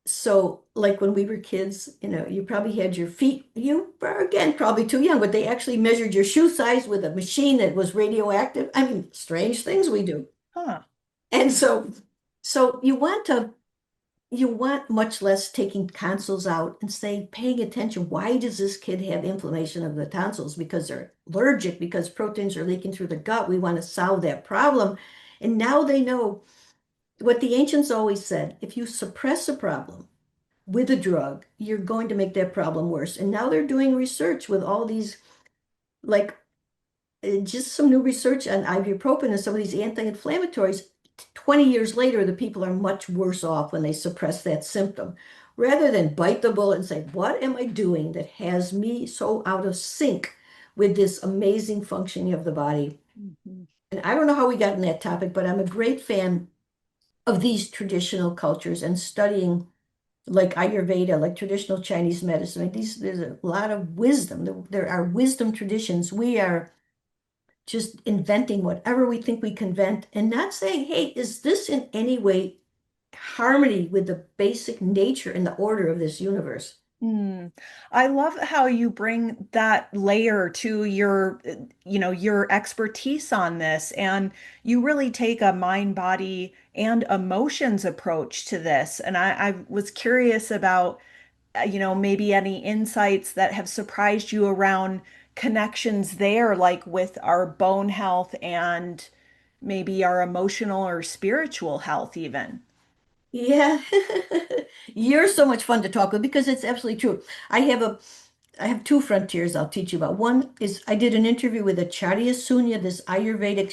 so like when we were kids, you probably had your feet, you were again probably too young, but they actually measured your shoe size with a machine that was radioactive. I mean, strange things we do. Huh. And so you want much less taking tonsils out and say, paying attention. Why does this kid have inflammation of the tonsils? Because they're allergic, because proteins are leaking through the gut. We want to solve that problem. And now they know what the ancients always said, if you suppress a problem with a drug, you're going to make that problem worse. And now they're doing research with all these, like just some new research on ibuprofen and some of these anti-inflammatories. 20 years later, the people are much worse off when they suppress that symptom. Rather than bite the bullet and say, what am I doing that has me so out of sync with this amazing functioning of the body? Mhm. And I don't know how we got in that topic, but I'm a great fan of these traditional cultures and studying like Ayurveda, like traditional Chinese medicine. Like there's a lot of wisdom. There are wisdom traditions. We are just inventing whatever we think we can invent and not saying, hey, is this in any way harmony with the basic nature and the order of this universe? Hmm. I love how you bring that layer to your expertise on this, and you really take a mind, body, and emotions approach to this. And I was curious about, maybe any insights that have surprised you around connections there, like with our bone health and maybe our emotional or spiritual health, even. Yeah, you're so much fun to talk with because it's absolutely true. I have a I have two frontiers I'll teach you about. One is I did an interview with Acharya Sunya, this Ayurvedic.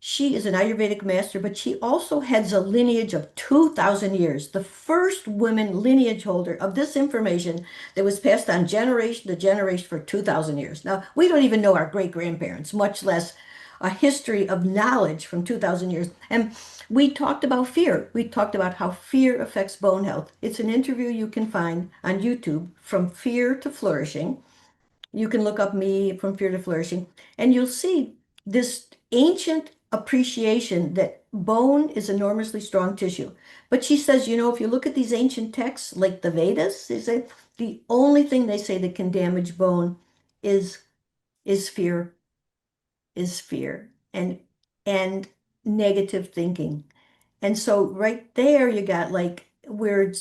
She is an Ayurvedic master, but she also heads a lineage of 2,000 years, the first woman lineage holder of this information that was passed on generation to generation for 2,000 years. Now, we don't even know our great grandparents, much less a history of knowledge from 2,000 years. And we talked about fear. We talked about how fear affects bone health. It's an interview you can find on YouTube, From Fear to Flourishing. You can look up me, From Fear to Flourishing, and you'll see this ancient appreciation that bone is enormously strong tissue. But she says, if you look at these ancient texts like the Vedas, they say the only thing they say that can damage bone is is fear, is fear and negative thinking. And so right there you got like we're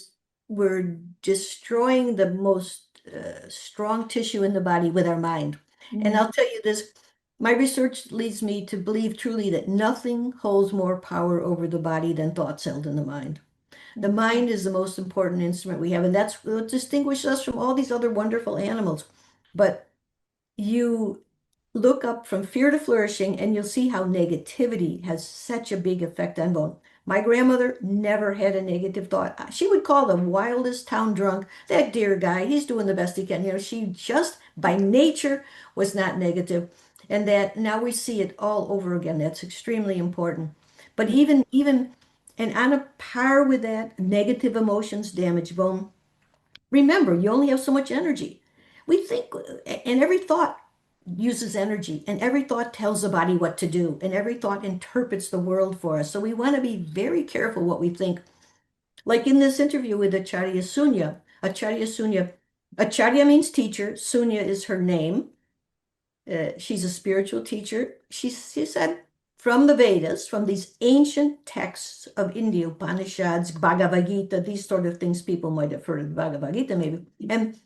destroying the most strong tissue in the body with our mind. And Mm, I'll tell you this, my research leads me to believe truly that nothing holds more power over the body than thoughts held in the mind. The mm, mind is the most important instrument we have, and that's what distinguishes us from all these other wonderful animals. But you look up from fear to flourishing, and you'll see how negativity has such a big effect on bone. My grandmother never had a negative thought. She would call the wildest town drunk, that dear guy, he's doing the best he can. She just by nature was not negative. And that now we see it all over again. That's extremely important. But mm, even and on a par with that, negative emotions damage bone. Remember, you only have so much energy. We think, and every thought uses energy, and every thought tells the body what to do, and every thought interprets the world for us. So we want to be very careful what we think. Like in this interview with Acharya means teacher, Sunya is her name. She's a spiritual teacher. She said, from the Vedas, from these ancient texts of India, Upanishads, Bhagavad Gita, these sort of things, people might have heard of Bhagavad Gita maybe. And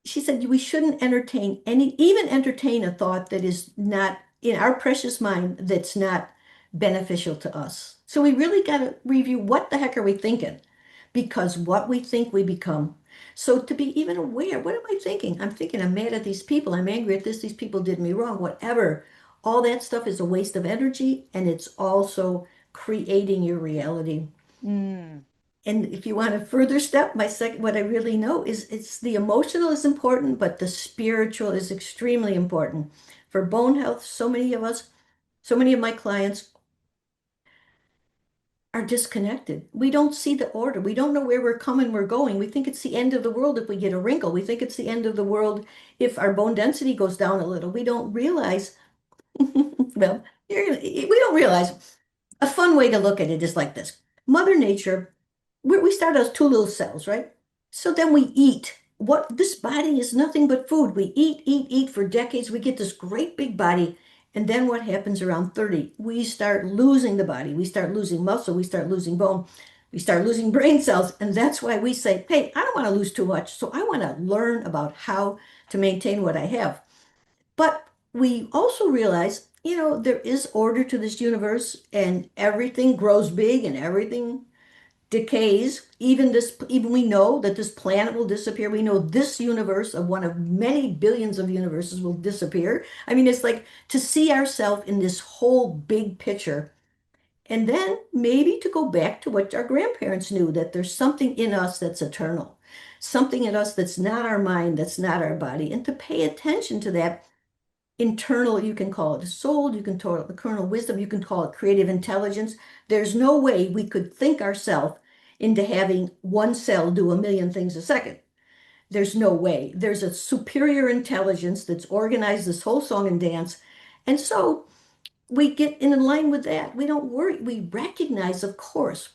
she said we shouldn't even entertain a thought that is not in our precious mind, that's not beneficial to us. So we really got to review what the heck are we thinking? Because what we think we become. So to be even aware, what am I thinking? I'm thinking I'm mad at these people. I'm angry at this. These people did me wrong, whatever. All that stuff is a waste of energy, and it's also creating your reality. mm. And if you want a further step, what I really know is it's the emotional is important, but the spiritual is extremely important. For bone health, so many of my clients are disconnected. We don't see the order. We don't know where we're coming, we're going. We think it's the end of the world if we get a wrinkle. We think it's the end of the world if our bone density goes down a little. We don't realize, well, we don't realize. A fun way to look at it is like this. Mother Nature, we start as two little cells, right? So then we eat. What this body is nothing but food. We eat, eat, eat for decades. We get this great big body. And then what happens around 30? We start losing the body. We start losing muscle. We start losing bone. We start losing brain cells. And that's why we say, hey, I don't want to lose too much. So I want to learn about how to maintain what I have. But we also realize, there is order to this universe, and everything grows big and everything decays. Even we know that this planet will disappear. We know this universe of one of many billions of universes will disappear. I mean, it's like to see ourselves in this whole big picture. And then maybe to go back to what our grandparents knew, that there's something in us that's eternal, something in us that's not our mind, that's not our body, and to pay attention to that internal, you can call it a soul, you can call it the kernel wisdom, you can call it creative intelligence. There's no way we could think ourselves into having one cell do a million things a second. There's no way. There's a superior intelligence that's organized this whole song and dance. And so we get in line with that. We don't worry. We recognize, of course,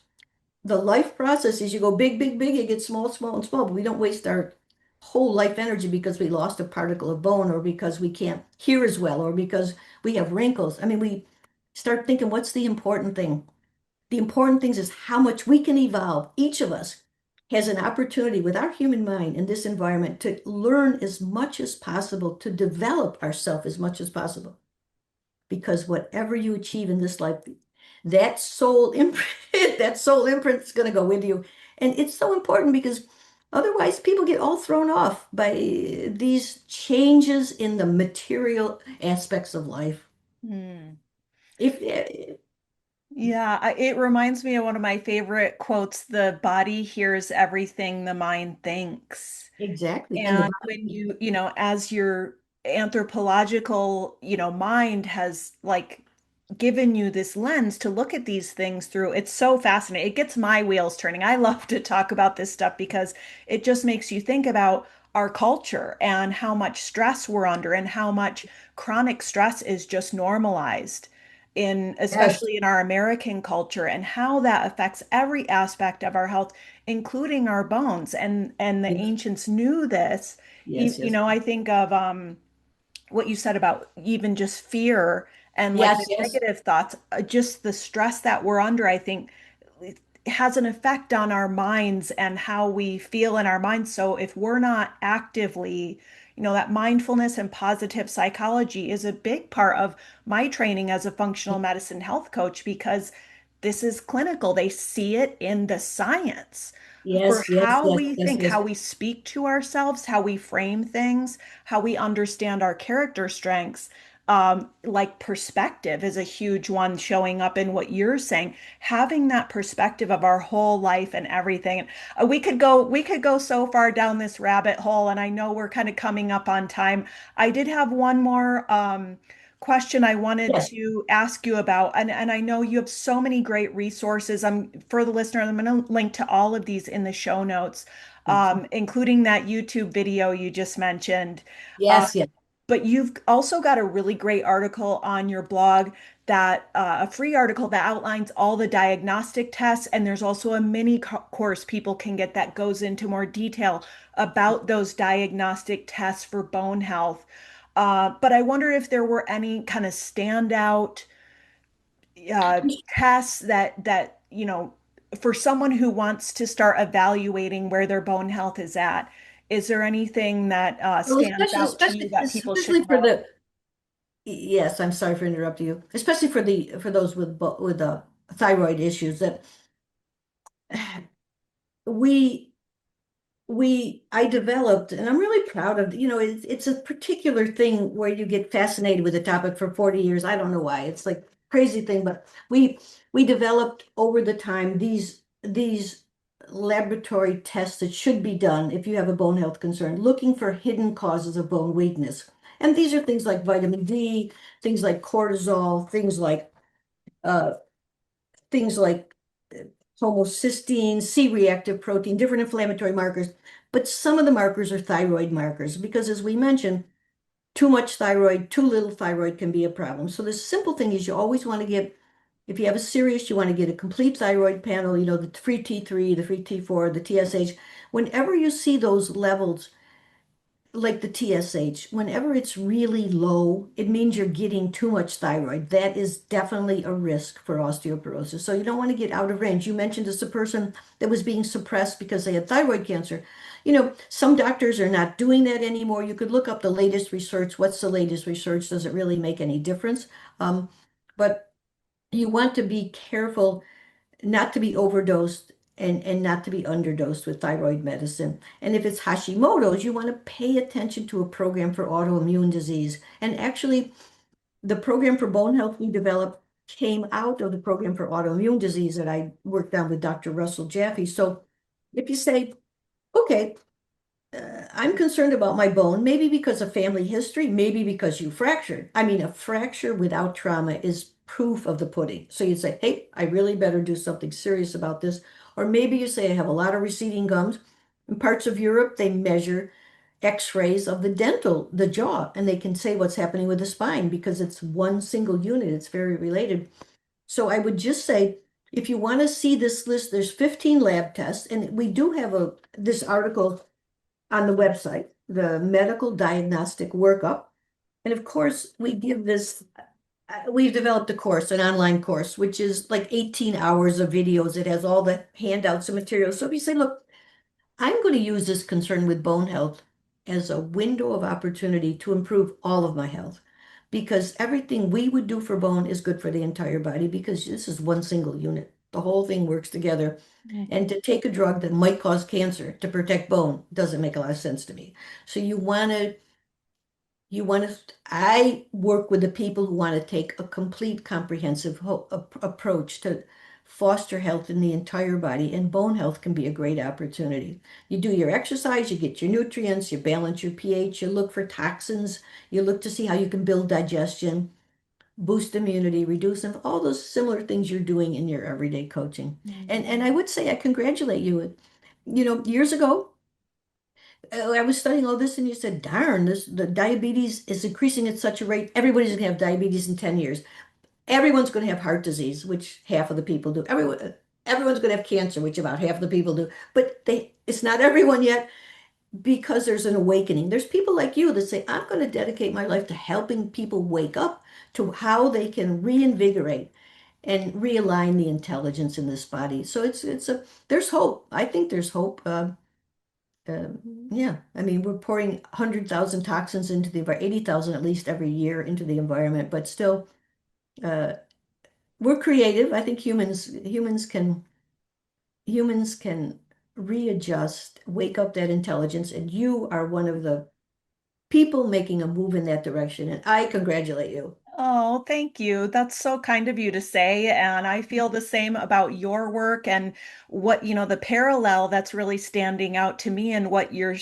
the life process is you go big, big, big, you get small, small, and small, but we don't waste our whole life energy because we lost a particle of bone or because we can't hear as well or because we have wrinkles. I mean, we start thinking, what's the important thing? The important thing is how much we can evolve. Each of us has an opportunity with our human mind in this environment to learn as much as possible, to develop ourselves as much as possible, because whatever you achieve in this life, that soul imprint, that soul imprint is going to go with you. And it's so important because otherwise people get all thrown off by these changes in the material aspects of life. Mm. If Yeah, it reminds me of one of my favorite quotes, the body hears everything the mind thinks. exactly, and the And when as your anthropological, mind has like given you this lens to look at these things through, it's so fascinating. It gets my wheels turning. I love to talk about this stuff because it just makes you think about our culture and how much stress we're under and how much chronic stress is just normalized. Yes, especially in our American culture, and how that affects every aspect of our health, including our bones. And the yes, ancients knew this. yes, You yes, know, I think of what you said about even just fear and like yes, the yes, negative thoughts, just the stress that we're under, I think it has an effect on our minds and how we feel in our minds. So if we're not actively, you know, that mindfulness and positive psychology is a big part of my training as a functional medicine health coach because this is clinical. They see it in the science for yes, yes, how yes, we yes, think, yes. how we speak to ourselves, how we frame things, how we understand our character strengths. Like perspective is a huge one showing up in what you're saying. Having that perspective of our whole life and everything. We could go so far down this rabbit hole, and I know we're kind of coming up on time. I did have one more question I wanted Yes. to ask you about, and I know you have so many great resources. For the listener, I'm going to link to all of these in the show notes, Yes, including that YouTube video you just mentioned. Uh, yes, yes. but you've also got a really great article on your blog that a free article that outlines all the diagnostic tests, and there's also a mini course people can get that goes into more detail about those diagnostic tests for bone health. But I wonder if there were any kind of standout tests that you know, for someone who wants to start evaluating where their bone health is at. Is there anything that Well, stands out to you that people should especially for know? yes, I'm sorry for interrupting you, especially for those with thyroid issues that we I developed, and I'm really proud of, it's a particular thing where you get fascinated with a topic for 40 years. I don't know why. It's like crazy thing, but we developed over the time these laboratory tests that should be done if you have a bone health concern, looking for hidden causes of bone weakness. And these are things like vitamin D, things like cortisol, uh things like homocysteine, C-reactive protein, different inflammatory markers. But some of the markers are thyroid markers because, as we mentioned, too much thyroid, too little thyroid can be a problem. So the simple thing is you always want to get, if you have a serious, you want to get a complete thyroid panel, the free T3, the free T4, the TSH. Whenever you see those levels, like the TSH, whenever it's really low, it means you're getting too much thyroid. That is definitely a risk for osteoporosis. So you don't want to get out of range. You mentioned this a person that was being suppressed because they had thyroid cancer. Some doctors are not doing that anymore. You could look up the latest research. What's the latest research? Does it really make any difference? But you want to be careful not to be overdosed and not to be underdosed with thyroid medicine. And if it's Hashimoto's, you want to pay attention to a program for autoimmune disease. And actually, the program for bone health we developed came out of the program for autoimmune disease that I worked on with Dr. Russell Jaffe. So if you say, okay, I'm concerned about my bone, maybe because of family history, maybe because you fractured. I mean, a fracture without trauma is proof of the pudding. So you'd say, hey, I really better do something serious about this. Or maybe you say, I have a lot of receding gums. In parts of Europe, they measure x-rays of the jaw, and they can say what's happening with the spine because it's one single unit. It's very related. So I would just say, if you want to see this list, there's 15 lab tests, and we do have this article on the website, the medical diagnostic workup. And of course, we've developed a course, an online course, which is like 18 hours of videos. It has all the handouts and materials. So if you say, look, I'm going to use this concern with bone health as a window of opportunity to improve all of my health, because everything we would do for bone is good for the entire body because this is one single unit. The whole thing works together. And to take a drug that might cause cancer to protect bone doesn't make a lot of sense to me. So I work with the people who want to take a complete comprehensive approach to foster health in the entire body, and bone health can be a great opportunity. You do your exercise, you get your nutrients, you balance your pH, you look for toxins, you look to see how you can build digestion, boost immunity, reduce them, all those similar things you're doing in your everyday coaching. And I would say I congratulate you. Years ago, I was studying all this and you said, darn, the diabetes is increasing at such a rate. Everybody's gonna have diabetes in 10 years. everyone's going to have heart disease, which half of the people do. Everyone's going to have cancer, which about half of the people do. But it's not everyone yet because there's an awakening. There's people like you that say, I'm going to dedicate my life to helping people wake up to how they can reinvigorate and realign the intelligence in this body. So there's hope. I think there's hope. Uh, yeah, I mean, we're pouring 100,000 toxins into the environment, 80,000 at least every year into the environment, but still, uh, we're creative. I think humans can readjust, wake up that intelligence, and you are one of the people making a move in that direction, and I congratulate you. Oh, thank you. That's so kind of you to say. And I feel the same about your work and what, the parallel that's really standing out to me and what you're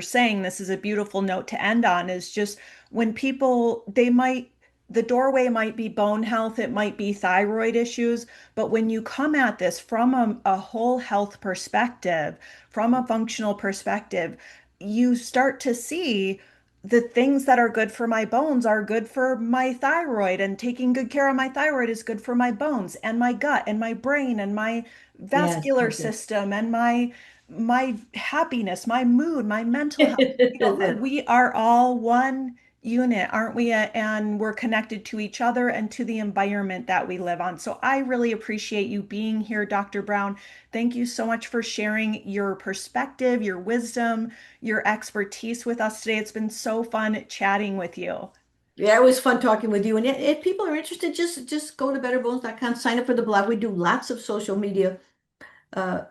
saying. This is a beautiful note to end on is just when people the doorway might be bone health, it might be thyroid issues, but when you come at this from a whole health perspective, from a functional perspective, you start to see the things that are good for my bones are good for my thyroid, and taking good care of my thyroid is good for my bones and my gut and my brain and my Yes, vascular yes, yes. system and my happiness, my mood, my mental health. We are all one unit, aren't we? And we're connected to each other and to the environment that we live on. So I really appreciate you being here, Dr. Brown. Thank you so much for sharing your perspective, your wisdom, your expertise with us today. It's been so fun chatting with you. Yeah, it was fun talking with you. And if people are interested, just go to betterbones.com, sign up for the blog. We do lots of social media, uh,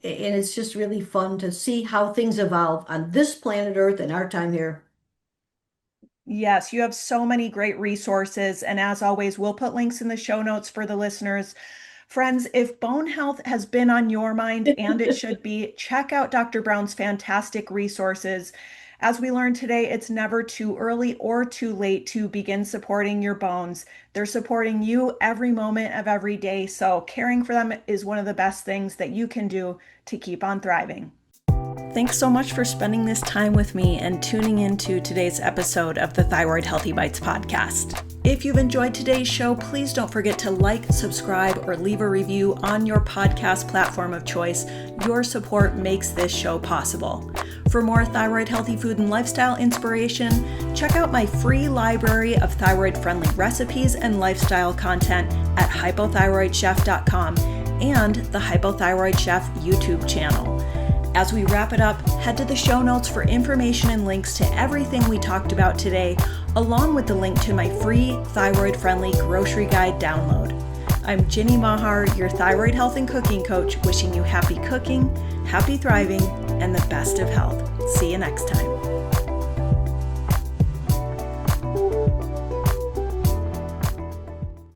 and it's just really fun to see how things evolve on this planet Earth in our time here. Yes, you have so many great resources. And as always, we'll put links in the show notes for the listeners. Friends, if bone health has been on your mind, and it should be, check out Dr. Brown's fantastic resources. As we learned today, it's never too early or too late to begin supporting your bones. They're supporting you every moment of every day. So caring for them is one of the best things that you can do to keep on thriving. Thanks so much for spending this time with me and tuning into today's episode of the Thyroid-Healthy Bites podcast. If you've enjoyed today's show, please don't forget to like, subscribe, or leave a review on your podcast platform of choice. Your support makes this show possible. For more thyroid healthy food and lifestyle inspiration, check out my free library of thyroid-friendly recipes and lifestyle content at hypothyroidchef.com and the Hypothyroid Chef YouTube channel. As we wrap it up, head to the show notes for information and links to everything we talked about today, along with the link to my free thyroid-friendly grocery guide download. I'm Ginny Mahar, your thyroid health and cooking coach, wishing you happy cooking, happy thriving, and the best of health. See you next time.